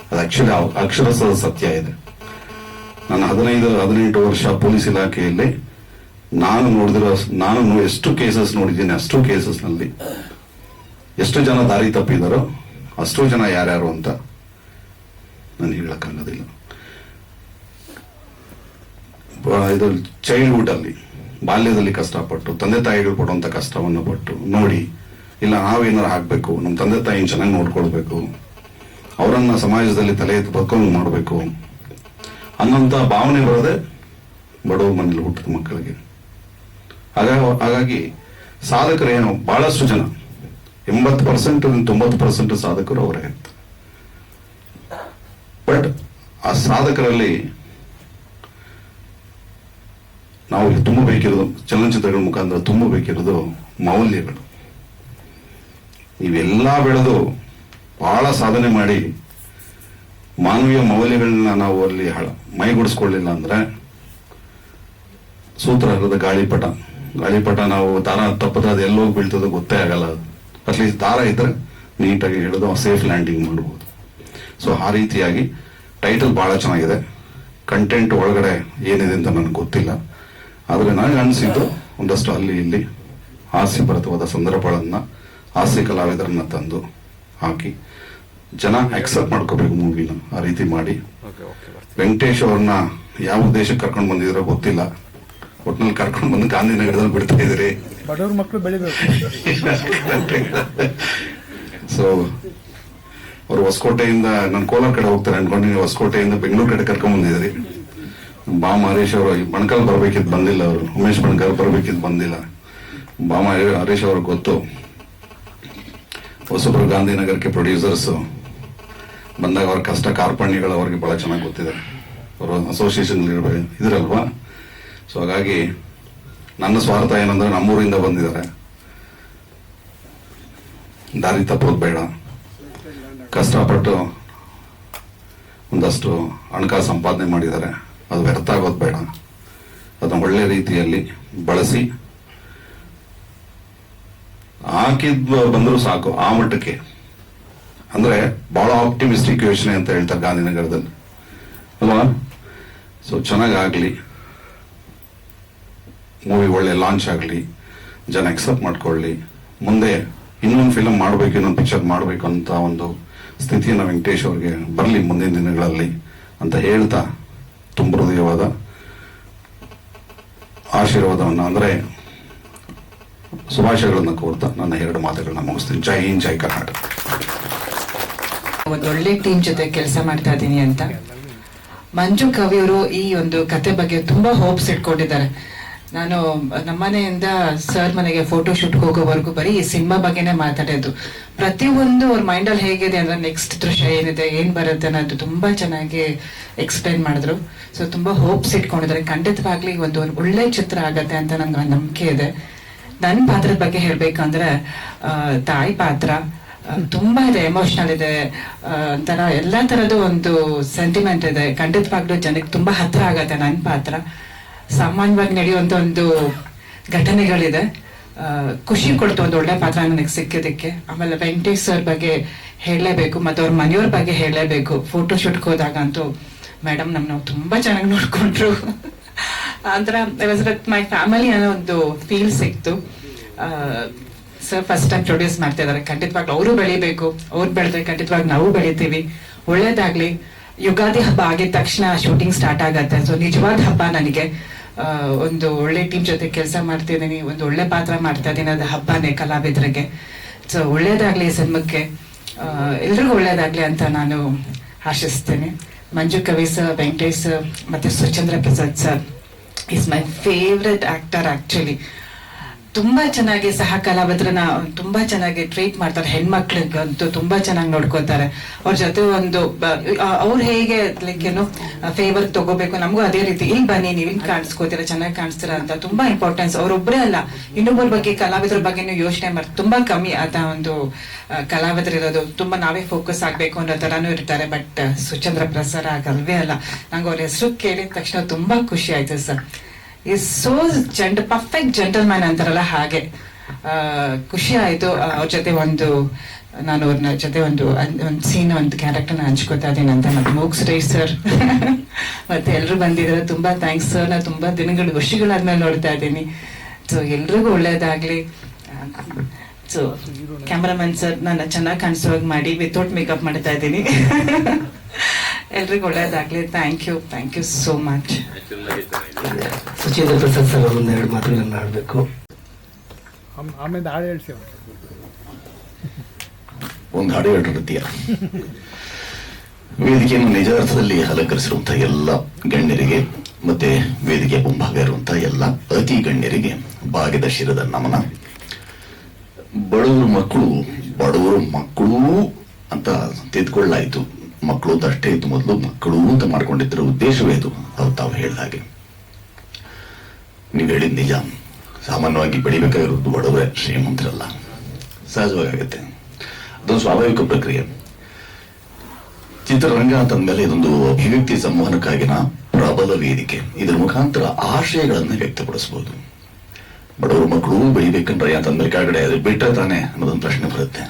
ಅದು ಆಕ್ಚುಲಿ ಅಕ್ಷರಶಃ ಸತ್ಯ ಇದೆ. ನಾನು 15-18 ವರ್ಷ ಪೊಲೀಸ್ ಇಲಾಖೆಯಲ್ಲಿ ನಾನು ಎಷ್ಟು ಕೇಸಸ್ ನೋಡಿದ್ದೀನಿ, ಅಷ್ಟು ಕೇಸಸ್ ನಲ್ಲಿ ಎಷ್ಟು ಜನ ದಾರಿ ತಪ್ಪಿದಾರೋ ಅಷ್ಟು ಜನ ಯಾರ್ಯಾರು ಅಂತ ನಾನು ಹೇಳಕ್ಕಾಗೋದಿಲ್ಲ. ಇದು ಚೈಲ್ಡ್ಹುಡ್ ಅಲ್ಲಿ ಬಾಲ್ಯದಲ್ಲಿ ಕಷ್ಟಪಟ್ಟು ತಂದೆ ತಾಯಿಗಳು ಪಡುವಂತ ಕಷ್ಟವನ್ನು ಪಟ್ಟು ನೋಡಿ, ಇಲ್ಲ ನಾವೇನಾರು ಆಗ್ಬೇಕು, ನಮ್ಮ ತಂದೆ ತಾಯಿನ ಚೆನ್ನಾಗಿ ನೋಡ್ಕೊಳ್ಬೇಕು, ಅವರನ್ನ ಸಮಾಜದಲ್ಲಿ ತಲೆ ಎತ್ತಿ ಬದುಕೊಂಡು ಮಾಡಬೇಕು ಅನ್ನೋಂತ ಭಾವನೆ ಬರೋದೆ ಬಡವ ಮನೇಲಿ ಹುಟ್ಟಿದ ಮಕ್ಕಳಿಗೆ. ಹಾಗಾಗಿ ಸಾಧಕರೇನು ಬಹಳಷ್ಟು ಜನ 80% 90% ಸಾಧಕರು ಅವರೇ ಇರ್ತಾರೆ. ಬಟ್ ಆ ಸಾಧಕರಲ್ಲಿ ನಾವು ತುಂಬಬೇಕಿರೋದು, ಚಲನಚಿತ್ರಗಳ ಮುಖಾಂತರ ತುಂಬಬೇಕಿರೋದು ಮೌಲ್ಯಗಳು. ನೀವೆಲ್ಲ ಬೆಳೆದು ಬಹಳ ಸಾಧನೆ ಮಾಡಿ ಮಾನವೀಯ ಮೌಲ್ಯಗಳನ್ನ ನಾವು ಅಲ್ಲಿ ಮೈಗೂಡಿಸ್ಕೊಳ್ಳಿಲ್ಲ ಅಂದ್ರೆ ಸೂತ್ರ ಹರಿದ ಗಾಳಿಪಟ ನಾವು ದಾರ ತಪ್ಪದ ಅದು ಎಲ್ಲೋಗಿ ಬೀಳ್ತದೋ ಗೊತ್ತೇ ಆಗಲ್ಲ. ಅಟ್ಲೀಸ್ಟ್ ದಾರ ಇದ್ರೆ ನೀಟಾಗಿ ಹಿಡಿದು ಸೇಫ್ ಲ್ಯಾಂಡಿಂಗ್ ಮಾಡಬಹುದು. ಸೊ ಆ ರೀತಿಯಾಗಿ ಟೈಟಲ್ ಬಹಳ ಚೆನ್ನಾಗಿದೆ. ಕಂಟೆಂಟ್ ಒಳಗಡೆ ಏನಿದೆ ಅಂತ ನನಗೆ ಗೊತ್ತಿಲ್ಲ, ಆದ್ರೆ ನನಗೆ ಅನಿಸಿದ್ದು ಒಂದಷ್ಟು ಅಲ್ಲಿ ಇಲ್ಲಿ ಹಾಸ್ಯಭರಿತವಾದ ಸಂದರ್ಭಗಳನ್ನ ಹಾಸ್ಯ ಕಲಾವಿದರನ್ನ ತಂದು ಹಾಕಿ ಜನ ಅಕ್ಸೆಪ್ಟ್ ಮಾಡ್ಕೋಬೇಕು ಮೂವಿನ. ಆ ರೀತಿ ಮಾಡಿ ವೆಂಕಟೇಶ್ ಅವ್ರನ್ನ ಯಾವ ಉದ್ದೇಶಕ್ಕೆ ಕರ್ಕೊಂಡು ಬಂದಿದ್ರೋ ಗೊತ್ತಿಲ್ಲ, ಒಟ್ನಲ್ಲಿ ಕರ್ಕೊಂಡು ಬಂದು ಗಾಂಧಿನಗರದಲ್ಲಿ ಬಿಡ್ತಾ ಇದ್ರಿ. ಬಡವ್ರ ಮಕ್ಕಳು ಬೆಳಿಬೇಕು. ಸೊ ಅವರು ಹೊಸಕೋಟೆಯಿಂದ, ನಾನು ಕೋಲಾರ ಕಡೆ ಹೋಗ್ತಾರೆ ಅನ್ಕೊಂಡು ನೀವು ಹೊಸಕೋಟೆಯಿಂದ ಬೆಂಗಳೂರು ಕಡೆ ಕರ್ಕೊಂಡ್ ಬಂದಿದ್ರಿ. ಬಾಮ ಹರೀಶ್ ಅವರು ಬಣಕಲ್ ಬರ್ಬೇಕಿದ್ ಬಂದಿಲ್ಲ, ಅವರು ಉಮೇಶ್ ಬಣಕಲ್ ಬರ್ಬೇಕಿದ್ ಬಂದಿಲ್ಲ. ಬಾಮ ಹರೀಶ್ ಅವ್ರಿಗೆ ಗೊತ್ತು, ಹೊಸಬ್ರು ಗಾಂಧಿನಗರಕ್ಕೆ ಪ್ರೊಡ್ಯೂಸರ್ಸ್ ಬಂದಾಗ ಅವ್ರ ಕಷ್ಟ ಕಾರ್ಪಣ್ಯಗಳು ಅವ್ರಿಗೆ ಬಹಳ ಚೆನ್ನಾಗಿ ಗೊತ್ತಿದೆ. ಅವರು ಅಸೋಸಿಯೇಷನ್ ಇದ್ರಲ್ವಾ. ಸೊ ಹಾಗಾಗಿ ನನ್ನ ಸ್ವಾರ್ಥ ಏನಂದ್ರೆ ನಮ್ಮೂರಿಂದ ಬಂದಿದ್ದಾರೆ, ದಾರಿ ತಪ್ಪೋದು ಬೇಡ, ಕಷ್ಟಪಟ್ಟು ಒಂದಷ್ಟು ಹಣಕಾಸು ಸಂಪಾದನೆ ಮಾಡಿದ್ದಾರೆ, ಅದು ವ್ಯರ್ಥ ಆಗೋದು ಬೇಡ, ಅದನ್ನ ಒಳ್ಳೆ ರೀತಿಯಲ್ಲಿ ಬಳಸಿ ಹಾಕಿದ್ ಬಂದರೂ ಸಾಕು ಆ ಮಟ್ಟಕ್ಕೆ. ಅಂದ್ರೆ ಬಹಳ ಆಪ್ಟಿಮಿಸ್ಟಿಕ್ ಯೋಚನೆ ಅಂತ ಹೇಳ್ತಾರೆ ಗಾಂಧಿನಗರದಲ್ಲಿ ಅಲ್ವಾ. ಸೊ ಚೆನ್ನಾಗಾಗ್ಲಿ, ಮೂವಿ ಒಳ್ಳೆ ಲಾಂಚ್ ಆಗಲಿ, ಜನ ಅಕ್ಸೆಪ್ಟ್ ಮಾಡ್ಕೊಳ್ಳಿ, ಮುಂದೆ ಇನ್ನೊಂದು ಫಿಲಮ್ ಮಾಡಬೇಕು, ಇನ್ನೊಂದು ಪಿಕ್ಚರ್ ಮಾಡಬೇಕು ಅಂತ ಒಂದು ಸ್ಥಿತಿಯನ್ನು ವೆಂಕಟೇಶ್ ಅವ್ರಿಗೆ ಬರಲಿ ಮುಂದಿನ ದಿನಗಳಲ್ಲಿ ಅಂತ ಹೇಳ್ತಾ ತುಂಬ ಹೃದಯವಾದ ಆಶೀರ್ವಾದವನ್ನು ಅಂದ್ರೆ ಶುಭಾಶಯಗಳನ್ನು ಕೋರ್ತಾ ನನ್ನ 2 ಮಾತುಗಳನ್ನ ಮುಗಿಸ್ತೀನಿ. ಜೈ ಹಿಂದ್, ಜೈ ಕರ್ನಾಟಕ. ಒಂದು ಒಳ್ಳೆ ಟೀಮ್ ಜೊತೆ ಕೆಲಸ ಮಾಡ್ತಾ ಇದ್ದೀನಿ ಅಂತ ಮಂಜು ಕವಿಯವರು ಈ ಒಂದು ಕತೆ ಬಗ್ಗೆ ತುಂಬಾ ಹೋಪ್ಸ್ ಇಟ್ಕೊಂಡಿದ್ದಾರೆ. ನಾನು ನಮ್ಮನೆಯಿಂದ ಸರ್ ಮನೆಗೆ ಫೋಟೋ ಶೂಟ್ಗೆ ಹೋಗೋವರೆಗೂ ಬರೀ ಈ ಸಿನಿಮಾ ಬಗ್ಗೆನೇ ಮಾತಾಡೋದು. ಪ್ರತಿಯೊಂದು ಅವ್ರ ಮೈಂಡಲ್ಲಿ ಹೇಗಿದೆ ಅಂದ್ರೆ ನೆಕ್ಸ್ಟ್ ದೃಶ್ಯ ಏನಿದೆ, ಏನ್ ಬರುತ್ತೆ ಅನ್ನೋದು ತುಂಬಾ ಚೆನ್ನಾಗಿ ಎಕ್ಸ್ಪ್ಲೈನ್ ಮಾಡಿದ್ರು. ಸೊ ತುಂಬಾ ಹೋಪ್ಸ್ ಇಟ್ಕೊಂಡಿದ್ದಾರೆ. ಖಂಡಿತವಾಗ್ಲಿ ಒಂದು ಒಳ್ಳೆ ಚಿತ್ರ ಆಗತ್ತೆ ಅಂತ ನಂಗೆ ನಂಬಿಕೆ ಇದೆ. ನನ್ನ ಪಾತ್ರದ ಬಗ್ಗೆ ಹೇಳ್ಬೇಕಂದ್ರೆ ತಾಯಿ ಪಾತ್ರ ತುಂಬಾ ಇದೆ, ಎಮೋಷನಲ್ ಇದೆ, ಒಂಥರ ಎಲ್ಲಾ ತರದ್ದು ಒಂದು ಸೆಂಟಿಮೆಂಟ್ ಇದೆ. ಖಂಡಿತವಾಗ್ಲೂ ಜನಕ್ಕೆ ತುಂಬಾ ಹತ್ರ ಆಗತ್ತೆ ನನ್ನ ಪಾತ್ರ. ಸಾಮಾನ್ಯವಾಗಿ ನಡೆಯುವಂತ ಒಂದು ಘಟನೆಗಳಿದೆ. ಖುಷಿ ಕೊಡ್ತು ಒಂದು ಒಳ್ಳೆ ಪಾತ್ರ ನನಗೆ ಸಿಕ್ಕಿದ್ದಕ್ಕೆ. ಆಮೇಲೆ ವೆಂಕಟೇಶ್ ಸರ್ ಬಗ್ಗೆ ಹೇಳಲೇಬೇಕು, ಮತ್ತೆ ಅವ್ರ ಮನೆಯವ್ರ ಬಗ್ಗೆ ಹೇಳಲೇಬೇಕು. ಫೋಟೋ ಶೂಟ್ಗೆ ಹೋದಾಗ ಅಂತೂ ಮೇಡಮ್ ನಮ್ಮನ್ನ ತುಂಬಾ ಚೆನ್ನಾಗಿ ನೋಡ್ಕೊಂಡ್ರು. ಅಂತರ ಮೈ ಫ್ಯಾಮಿಲಿ ಅನ್ನೋ ಒಂದು ಫೀಲ್ ಸಿಕ್ತು. ಸರ್ ಫಸ್ಟ್ ಟೈಮ್ ಪ್ರೊಡ್ಯೂಸ್ ಮಾಡ್ತಾ ಇದಾರೆ. ಖಂಡಿತವಾಗ್ಲೂ ಅವರು ಬೆಳಿಬೇಕು, ಅವ್ರು ಬೆಳೆದ್ರೆ ಖಂಡಿತವಾಗಿ ನಾವು ಬೆಳಿತೀವಿ. ಒಳ್ಳೇದಾಗ್ಲಿ. ಯುಗಾದಿ ಹಬ್ಬ ಆಗಿದ ತಕ್ಷಣ ಶೂಟಿಂಗ್ ಸ್ಟಾರ್ಟ್ ಆಗತ್ತೆ. ಸೊ ನಿಜವಾದ ಹಬ್ಬ ನನಗೆ. ಒಂದು ಒಳ್ಳೆ ಟೀಮ್ ಜೊತೆ ಕೆಲಸ ಮಾಡ್ತಿದ್ದೀನಿ, ಒಂದು ಒಳ್ಳೆ ಪಾತ್ರ ಮಾಡ್ತಾ ಇದ್ದೀನಿ, ಅದು ಹಬ್ಬನೇ ಕಲಾವಿದರಿಗೆ. ಸೊ ಒಳ್ಳೇದಾಗ್ಲಿ ಈ ಸಿನಿಮಾಕ್ಕೆ, ಎಲ್ರಿಗೂ ಒಳ್ಳೇದಾಗ್ಲಿ ಅಂತ ನಾನು ಆಶಿಸ್ತೇನೆ. ಮಂಜು ಕವಿ ಸರ್, ವೆಂಕಟೇಶ್ ಸರ್ ಮತ್ತೆ Suchandra Prasad sir is my favourite actor. Actually ತುಂಬಾ ಚೆನ್ನಾಗಿ ಸಹ ಕಲಾವಿದ್ರನ್ನ ತುಂಬಾ ಚೆನ್ನಾಗಿ ಟ್ರೀಟ್ ಮಾಡ್ತಾರೆ. ಹೆಣ್ಮಕ್ಳಿಗಂತೂ ತುಂಬಾ ಚೆನ್ನಾಗಿ ನೋಡ್ಕೋತಾರೆ. ಅವ್ರ ಜೊತೆ ಒಂದು ಅವ್ರು ಹೇಗೆ ಲೈಕ್ ಏನು ಫೇವರ್ ತಗೋಬೇಕು, ನಮಗೂ ಅದೇ ರೀತಿ ಇಲ್ಲಿ ಬನ್ನಿ, ನೀವು ಇಲ್ಲಿ ಕಾಣಿಸ್ಕೋತೀರಾ, ಚೆನ್ನಾಗಿ ಕಾಣಿಸ್ತೀರಾ ಅಂತ ತುಂಬಾ ಇಂಪಾರ್ಟೆನ್ಸ್. ಅವ್ರೊಬ್ಬರೇ ಅಲ್ಲ, ಇನ್ನೊಬ್ಬರ ಬಗ್ಗೆ ಕಲಾವಿದ್ರ ಬಗ್ಗೆ ಯೋಚನೆ ಮಾಡಿ ತುಂಬಾ ಕಮ್ಮಿ ಆದ ಒಂದು ಕಲಾವಿದರಿರೋದು. ತುಂಬಾ ನಾವೇ ಫೋಕಸ್ ಆಗ್ಬೇಕು ಅನ್ನೋ ತರಾನು ಇರ್ತಾರೆ. ಬಟ್ ಸುಚಂದ್ರ ಪ್ರಸಾದ್ ಆಗಲ್ವೇ ಅಲ್ಲ. ನಂಗೆ ಅವ್ರ ಹೆಸರು ಕೇಳಿದ ತಕ್ಷಣ ತುಂಬಾ ಖುಷಿ ಆಯ್ತು sir. Is so perfect gentleman ಅಂತಾರಲ್ಲ ಹಾಗೆ. ಖುಷಿ ಆಯ್ತು ಅವ್ರ ಜೊತೆ ನಾನು ಅವ್ರನ್ನ ಜೊತೆ ಒಂದು ಸೀನ್, ಒಂದು ಕ್ಯಾರೆಕ್ಟರ್ನ ಹಂಚ್ಕೋತಾ ಇದ್ದೀನಿ ಅಂತ. ಮತ್ತೆ ಮುಗಿಸ್ರೇಶ್ ಸರ್ ಮತ್ತೆ ಎಲ್ರು ಬಂದಿದ್ದಾರೆ, ತುಂಬಾ ಥ್ಯಾಂಕ್ಸ್ ಸರ್. ನಾ ತುಂಬಾ ವರ್ಷಗಳಾದ್ಮೇಲೆ ನೋಡ್ತಾ ಇದ್ದೀನಿ. ಸೊ ಎಲ್ರಿಗೂ ಒಳ್ಳೇದಾಗ್ಲಿ. ಸೊ ಕ್ಯಾಮ್ರಾಮನ್ ಸರ್ ನನ್ನ ಚೆನ್ನಾಗಿ ಕಾಣಿಸುವಾಗ ಮಾಡಿ ವಿತೌಟ್ ಮೇಕಪ್ ಮಾಡ್ತಾ ಇದ್ದೀನಿ. ಎಲ್ರಿಗೂ ಒಳ್ಳೇದಾಗ್ಲಿ. Thank you so much. Suchendra Prasad sir ಅವರು 2 ಮಾತುಗಳನ್ನ ಆಡಬೇಕು. ಆಮೇಲೆ ಹಾಡು ಹೇಳ್ಸಿ. ಒಂದು ಹಾಡು ಹೇಳಿರ್ತೀಯ. ವೇದಿಕೆಯನ್ನು ನಿಜ ಅರ್ಥದಲ್ಲಿ ಅಲಂಕರಿಸಿರುವಂತಹ ಎಲ್ಲ ಗಣ್ಯರಿಗೆ ಮತ್ತೆ ವೇದಿಕೆ ಮುಂಭಾಗ ಇರುವಂತಹ ಎಲ್ಲ ಅತಿ ಗಣ್ಯರಿಗೆ ಭಾಗ್ಯದ ಶಿರದ ನಮನ. ಬಡವರು ಮಕ್ಕಳು ಅಂತ ತಿದ್ಕೊಳ್ಳಾಯ್ತು. ಮಕ್ಕಳು ಅಂತ ಅಷ್ಟೇ ಇತ್ತು, ಮೊದಲು ಮಕ್ಕಳು ಅಂತ ಮಾಡ್ಕೊಂಡಿದ್ರ ಉದ್ದೇಶವೇ ಇದು. ತಾವು ಹೇಳಿದ ಹಾಗೆ ನೀವು ಹೇಳಿದ ನಿಜ. ಸಾಮಾನ್ಯವಾಗಿ ಬೆಳಿಬೇಕಾಗಿರೋದು ಬಡವರೇ, ಶ್ರೀಮಂತರಲ್ಲ. ಸಹಜವಾಗತ್ತೆ, ಅದೊಂದು ಸ್ವಾಭಾವಿಕ ಪ್ರಕ್ರಿಯೆ. ಚಿತ್ರರಂಗ ಅಂತಂದ್ಮೇಲೆ ಇದೊಂದು ಅಭಿವ್ಯಕ್ತಿ ಸಂವಹನಕ್ಕಾಗಿನ ಪ್ರಬಲ ವೇದಿಕೆ. ಇದರ ಮುಖಾಂತರ ಆಶಯಗಳನ್ನು ವ್ಯಕ್ತಪಡಿಸಬಹುದು. ಬಡವರು ಮಕ್ಕಳು ಬೆಳಿಬೇಕಂದ್ರೆ ಅಂತಂದ್ಮೇಲೆ ಕೆಳಗಡೆ ಅದು ಬಿಟ್ಟರೆ ತಾನೆ ಅನ್ನೋದೊಂದು ಪ್ರಶ್ನೆ ಬರುತ್ತೆ.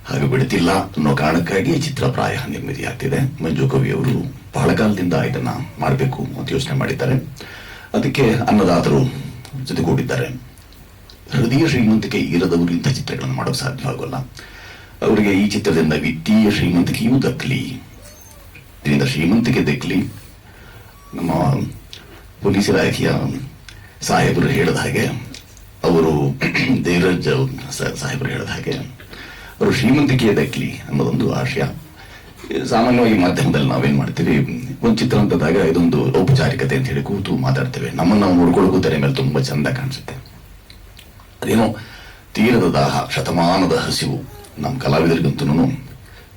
ಹಾಗೆ ಬಿಡ್ತಿಲ್ಲ ಅನ್ನೋ ಕಾರಣಕ್ಕಾಗಿ ಚಿತ್ರ ಪ್ರಾಯ ನಿರ್ಮಿತಿಯಾಗ್ತಿದೆ. ಮಂಜು ಕವಿ ಅವರು ಬಹಳ ಕಾಲದಿಂದ ಇದನ್ನ ಮಾಡಬೇಕು ಅಂತ ಯೋಚನೆ ಮಾಡಿದ್ದಾರೆ. ಅದಕ್ಕೆ ಅನ್ನದಾತರು ಜೊತೆಗೂಡಿದ್ದಾರೆ. ಹೃದಯ ಶ್ರೀಮಂತಿಕೆ ಇರದವರು ಇಂಥ ಚಿತ್ರಗಳನ್ನು ಮಾಡೋಕೆ ಸಾಧ್ಯವಾಗಲ್ಲ. ಅವರಿಗೆ ಈ ಚಿತ್ರದಿಂದ ವಿತ್ತೀಯ ಶ್ರೀಮಂತಿಕೆಯೂ ದಕ್ಕಲಿ, ಇದರಿಂದ ಶ್ರೀಮಂತಿಕೆ ದಕ್ಕಲಿ. ನಮ್ಮ ಪೊಲೀಸ್ ಇಲಾಖೆಯ ಸಾಹೇಬರು ಹೇಳಿದ ಹಾಗೆ, ಅವರು ದೇವರಾಜ್ ಸಾಹೇಬರು ಹೇಳಿದ ಹಾಗೆ, ಅವರು ಶ್ರೀಮಂತಿಕೆ ದಕ್ಕಲಿ ಅನ್ನೋದೊಂದು ಆಶಯ. ಸಾಮಾನ್ಯವಾಗಿ ಮಾಧ್ಯಮದಲ್ಲಿ ನಾವೇನ್ ಮಾಡ್ತೀವಿ, ಒಂದು ಚಿತ್ರ ಅಂತದಾಗ ಇದೊಂದು ಔಪಚಾರಿಕತೆ ಅಂತ ಹೇಳಿ ಕೂತು ಮಾತಾಡ್ತೇವೆ. ನಮ್ಮನ್ನು ನಾವು ನೋಡ್ಕೊಳ್ಳೋಕು ತೆರೆ ಮೇಲೆ ತುಂಬಾ ಚಂದ ಕಾಣಿಸುತ್ತೆ. ಅದೇನೋ ತೀರದ ದಾಹ, ಶತಮಾನದ ಹಸಿವು. ನಮ್ಮ ಕಲಾವಿದರಿಗಂತೂ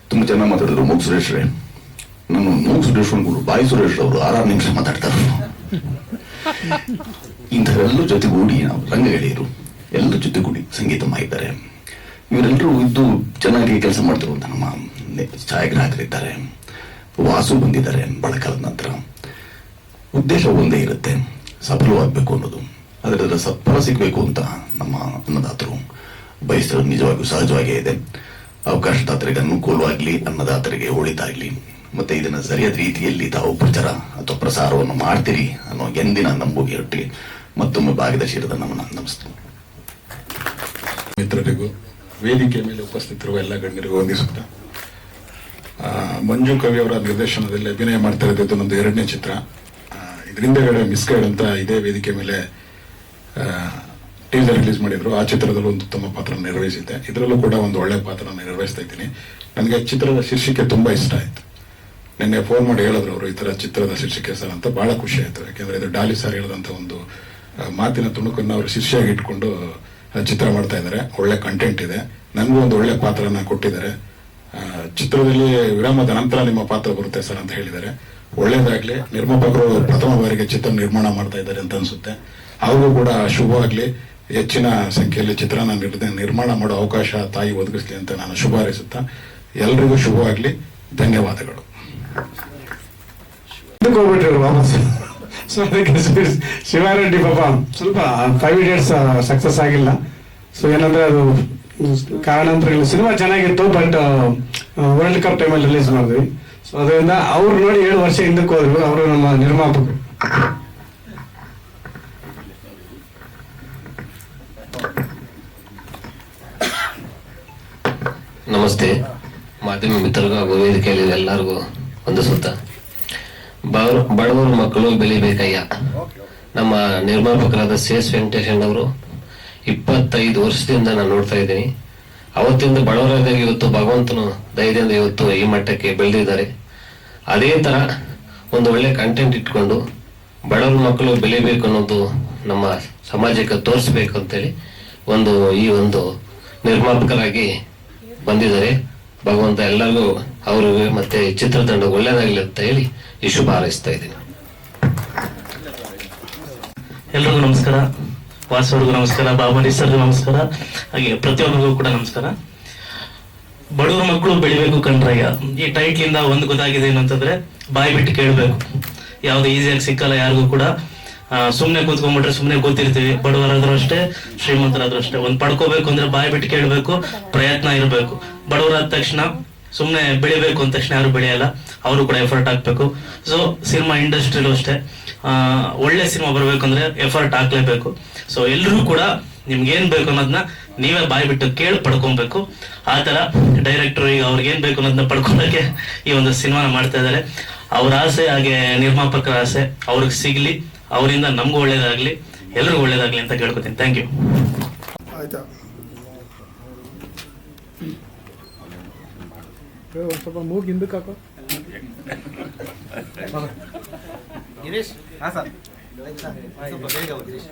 ತುಂಬಾ ಚೆನ್ನಾಗಿ ಮಾತಾಡಿದ್ರು. ಮೂಗ್ ಸುರೇಶ್ರೇ, ನಾನು ಮೂಗ್ ಸುರೇಶ್ ಅನ್ಕೊಂಡು ಬಾಯಿ ಸುರೇಶ್ ಅವರು 6 ನಿಮಿಷ ಮಾತಾಡ್ತಾರೆ. ಇಂಥವರೆಲ್ಲರ ಜೊತೆಗೂಡಿ ನಾವು ರಂಗಗೆಳೆಯರು ಎಲ್ಲರ ಜೊತೆಗೂಡಿ ಸಂಗೀತ ಮಾಡಿದ್ದಾರೆ. ಇವರೆಲ್ಲರೂ ಇದ್ದು ಚೆನ್ನಾಗಿ ಕೆಲಸ ಮಾಡ್ತಿರುವಂತ ನಮ್ಮ ಛಾಯಾಗ್ರಾಹಕರಿದ್ದಾರೆ. ವಾಸು ಬಂದಿದ್ದಾರೆ ಬಹಳ ಕಾಲದ ನಂತರ. ಉದ್ದೇಶ ಒಂದೇ ಇರುತ್ತೆ, ಸಫಲವಾಗಬೇಕು ಅನ್ನೋದು. ಅದರ ಸಫಲ ಸಿಗಬೇಕು ಅಂತ ನಮ್ಮ ಅನ್ನದಾತರು ಬಯಸಿರೋದು ನಿಜವಾಗಿಯೂ ಸಹಜವಾಗೇ ಇದೆ. ಅವಕಾಶದಾತರಿಗೆ ಅನುಕೂಲವಾಗ್ಲಿ, ಅನ್ನದಾತರಿಗೆ ಒಳಿತಾಗ್ಲಿ, ಮತ್ತೆ ಇದನ್ನ ಸರಿಯಾದ ರೀತಿಯಲ್ಲಿ ತಾವು ಪ್ರಚಾರ ಅಥವಾ ಪ್ರಸಾರವನ್ನು ಮಾಡ್ತೀರಿ ಅನ್ನೋ ಎಂದಿನ ನಂಬುಗೆಯೊಟ್ಟಿಗೆ ಮತ್ತೊಮ್ಮೆ ಭಾಗದ ಶಿರದ ನಮನ ನಮಸ್ತೆ. ಮಿತ್ರರಿಗೂ ವೇದಿಕೆ ಮೇಲೆ ಉಪಸ್ಥಿತರುವ ಎಲ್ಲ ಗಣ್ಯರಿಗೂ ವಂದಿಸುತ್ತಾ, ಮಂಜು ಕವಿ ಅವರ ನಿರ್ದೇಶನದಲ್ಲಿ ಅಭಿನಯ ಮಾಡ್ತಾ ಇದ್ದು ನಮ್ದು 2ನೇ ಚಿತ್ರ. ಇದರಿಂದ ಮಿಸ್ ಗೈಡ್ ಅಂತ ಇದೇ ವೇದಿಕೆ ಮೇಲೆ ಟೀಸರ್ ರಿಲೀಸ್ ಮಾಡಿದ್ರು. ಆ ಚಿತ್ರದಲ್ಲೂ ಒಂದು ಉತ್ತಮ ಪಾತ್ರ ನಿರ್ವಹಿಸಿದ್ದೆ. ಇದರಲ್ಲೂ ಕೂಡ ಒಂದು ಒಳ್ಳೆ ಪಾತ್ರ ನಿರ್ವಹಿಸ್ತಾ ಇದ್ದೀನಿ. ನನಗೆ ಚಿತ್ರದ ಶೀರ್ಷಿಕೆ ತುಂಬಾ ಇಷ್ಟ ಆಯ್ತು. ನಿನ್ನೆ ಫೋನ್ ಮಾಡಿ ಹೇಳಿದ್ರು ಅವರು, ಈ ತರ ಚಿತ್ರದ ಶೀರ್ಷಿಕೆ ಸರ್ ಅಂತ. ಬಹಳ ಖುಷಿ ಆಯ್ತು. ಯಾಕೆಂದ್ರೆ ಇದು ಡಾಲಿ ಸರ್ ಹೇಳಿದಂತ ಒಂದು ಮಾತಿನ ತುಣುಕನ್ನು ಅವರು ಶಿಷ್ಯಾಗಿ ಇಟ್ಕೊಂಡು ಚಿತ್ರ ಮಾಡ್ತಾ ಇದ್ದಾರೆ. ಒಳ್ಳೆ ಕಂಟೆಂಟ್ ಇದೆ. ನನಗೂ ಒಂದು ಒಳ್ಳೆ ಪಾತ್ರನ ಕೊಟ್ಟಿದ್ದಾರೆ. ಚಿತ್ರದಲ್ಲಿ ವಿರಾಮದ ನಂತರ ನಿಮ್ಮ ಪಾತ್ರ ಬರುತ್ತೆ ಸರ್ ಅಂತ ಹೇಳಿದ್ದಾರೆ. ಒಳ್ಳೇದಾಗ್ಲಿ. ನಿರ್ಮಾಪಕರು ಪ್ರಥಮ ಬಾರಿಗೆ ಚಿತ್ರ ನಿರ್ಮಾಣ ಮಾಡ್ತಾ ಇದ್ದಾರೆ ಅಂತ ಅನ್ಸುತ್ತೆ. ಅವ್ರಿಗೂ ಕೂಡ ಶುಭವಾಗ್ಲಿ. ಹೆಚ್ಚಿನ ಸಂಖ್ಯೆಯಲ್ಲಿ ಚಿತ್ರನ ನಿರ್ಮಾಣ ಮಾಡೋ ಅವಕಾಶ ತಾಯಿ ಒದಗಿಸ್ಲಿ ಅಂತ ನಾನು ಶುಭ ಹಾರೈಸುತ್ತಾ ಎಲ್ರಿಗೂ ಶುಭವಾಗ್ಲಿ. ಧನ್ಯವಾದಗಳು. ಹೋಗ್ಬಿಟ್ರು ವಾಪಸ್. ಸೊ ಅದಕ್ಕೆ ಶಿವಾರೆಡ್ಡಿ ಪಾಪ ಸ್ವಲ್ಪ 5 ಡೇಸ್ ಸಕ್ಸಸ್ ಆಗಿಲ್ಲ. ಸೊ ಏನಂದ್ರೆ ಅದು ಕಾರಣಾಂತರಗಳು. ಸಿನಿಮಾ ಚೆನ್ನಾಗಿತ್ತು, ಬಟ್ ವರ್ಲ್ಡ್ ಕಪ್ ಟೈಮಲ್ಲಿ ರಿಲೀಸ್ ಮಾಡಿದ್ವಿ. ಸೊ ಅದರಿಂದ ಅವ್ರು ನೋಡಿ 7 ವರ್ಷ ಹಿಂದಕ್ಕೆ ಹೋದ್ರು. ಅವರು ನಮ್ಮ ನಿರ್ಮಾಪಕರು. ನಮಸ್ತೆ. ಮಾಧ್ಯಮ ಮಿತ್ರರಿಗೂ ಹಾಗೂ ವೇದಿಕೆಯಲ್ಲಿ ಎಲ್ಲರಿಗೂ ವಂದಿಸುತ್ತಾ, ಬಡವರ ಮಕ್ಕಳು ಬೆಳಿಬೇಕಯ್ಯ. ನಮ್ಮ ನಿರ್ಮಾಪಕರಾದ CS ವೆಂಕಟೇಶನ್ ಅವರು 25 ವರ್ಷದಿಂದ ನಾನು ನೋಡ್ತಾ ಇದ್ದೀನಿ. ಅವತ್ತಿಂದ ಬಡವರಾದಾಗ ಇವತ್ತು ಭಗವಂತನು ದಯದಿಂದ ಇವತ್ತು ಈ ಮಟ್ಟಕ್ಕೆ ಬೆಳೆದಿದ್ದಾರೆ. ಅದೇ ತರ ಒಂದು ಒಳ್ಳೆ ಕಂಟೆಂಟ್ ಇಟ್ಕೊಂಡು ಬಡವರ ಮಕ್ಕಳು ಬೆಳಿಬೇಕು ಅನ್ನೋದು ನಮ್ಮ ಸಮಾಜಕ್ಕೆ ತೋರಿಸ್ಬೇಕು ಅಂತೇಳಿ ಈ ಒಂದು ನಿರ್ಮಾಪಕರಾಗಿ ಬಂದಿದ್ದಾರೆ. ಭಗವಂತ ಎಲ್ಲರಿಗೂ ಅವ್ರಿಗೆ ಮತ್ತೆ ಚಿತ್ರತಂಡ ಒಳ್ಳೇದಾಗಲಿ ಅಂತ ಹೇಳಿ ಈ ಶುಭ ಹಾರೈಸ್ತಾ ಇದ್ದೀನಿ. ಎಲ್ರಿಗೂ ನಮಸ್ಕಾರ. ವಾಸವ್ರಿಗೂ ನಮಸ್ಕಾರ, ಬಾಬರಿ ಸರ್ಗೂ ನಮಸ್ಕಾರ, ಹಾಗೆ ಪ್ರತಿಯೊಬ್ಬರಿಗೂ ಕೂಡ ನಮಸ್ಕಾರ. ಬಡವರ ಮಕ್ಕಳು ಬೆಳಿಬೇಕು ಕಣ್ರಯ್ಯ. ಈ ಟೈಟ್ಲಿಂದ ಒಂದು ಗೊತ್ತಾಗಿದೆ ಏನಂತಂದ್ರೆ, ಬಾಯಿ ಬಿಟ್ಟು ಕೇಳಬೇಕು. ಯಾವ್ದು ಈಸಿಯಾಗಿ ಸಿಕ್ಕಲ್ಲ ಯಾರಿಗೂ ಕೂಡ. ಸುಮ್ನೆ ಕೂತ್ಕೊಂಡ್ಬಿಟ್ರೆ ಸುಮ್ನೆ ಕೂತಿರ್ತೀವಿ. ಬಡವರಾದ್ರೂ ಅಷ್ಟೇ, ಶ್ರೀಮಂತರಾದ್ರೂ ಅಷ್ಟೇ. ಒಂದ್ ಪಡ್ಕೋಬೇಕು ಅಂದ್ರೆ ಬಾಯಿ ಬಿಟ್ಟು ಕೇಳಬೇಕು, ಪ್ರಯತ್ನ ಇರಬೇಕು. ಬಡವರಾದ ತಕ್ಷಣ ಸುಮ್ನೆ ಬೆಳಿಬೇಕು ಅಂದ ತಕ್ಷಣ ಯಾರು ಬೆಳೆಯಲ್ಲ, ಅವರು ಕೂಡ ಎಫರ್ಟ್ ಹಾಕ್ಬೇಕು. ಸೊ ಸಿನಿಮಾ ಇಂಡಸ್ಟ್ರಿಲೂ ಅಷ್ಟೇ, ಒಳ್ಳೆ ಸಿನಿಮಾ ಬರ್ಬೇಕಂದ್ರೆ ಎಫರ್ಟ್ ಹಾಕ್ಲೇಬೇಕು. ಸೊ ಎಲ್ರೂ ಕೂಡ ನಿಮ್ಗೆ ಏನ್ ಬೇಕು ಅನ್ನೋದನ್ನ ನೀವೇ ಬಾಯಿ ಬಿಟ್ಟು ಕೇಳಿ ಪಡ್ಕೊಬೇಕು. ಆ ತರ ಡೈರೆಕ್ಟರ್ ಈಗ ಅವ್ರಿಗೆ ಏನ್ ಬೇಕು ಅನ್ನೋದನ್ನ ಪಡ್ಕೊಳ್ಳೋಕೆ ಈ ಒಂದು ಸಿನಿಮಾನ ಮಾಡ್ತಾ ಇದಾರೆ. ಅವ್ರ ಆಸೆ ಹಾಗೆ ನಿರ್ಮಾಪಕರ ಆಸೆ ಅವ್ರಿಗೆ ಸಿಗ್ಲಿ, ಅವರಿಂದ ನಮಗೂ ಒಳ್ಳೇದಾಗ್ಲಿ, ಎಲ್ರಿಗೂ ಒಳ್ಳೇದಾಗ್ಲಿ ಅಂತ ಕೇಳ್ಕೊತೀನಿ. Thank you. ಆಯ್ತಾ, ಒಂದು ಸ್ವಲ್ಪ ಮೂಗ್ ಹಿಂದಕ್ಕೆ ಹಾಕೋ. ಗಿರೀಶ್, ಹಾಂ ಸರ್, ಸ್ವಲ್ಪ ಬೇಗ ಗಿರೀಶ್.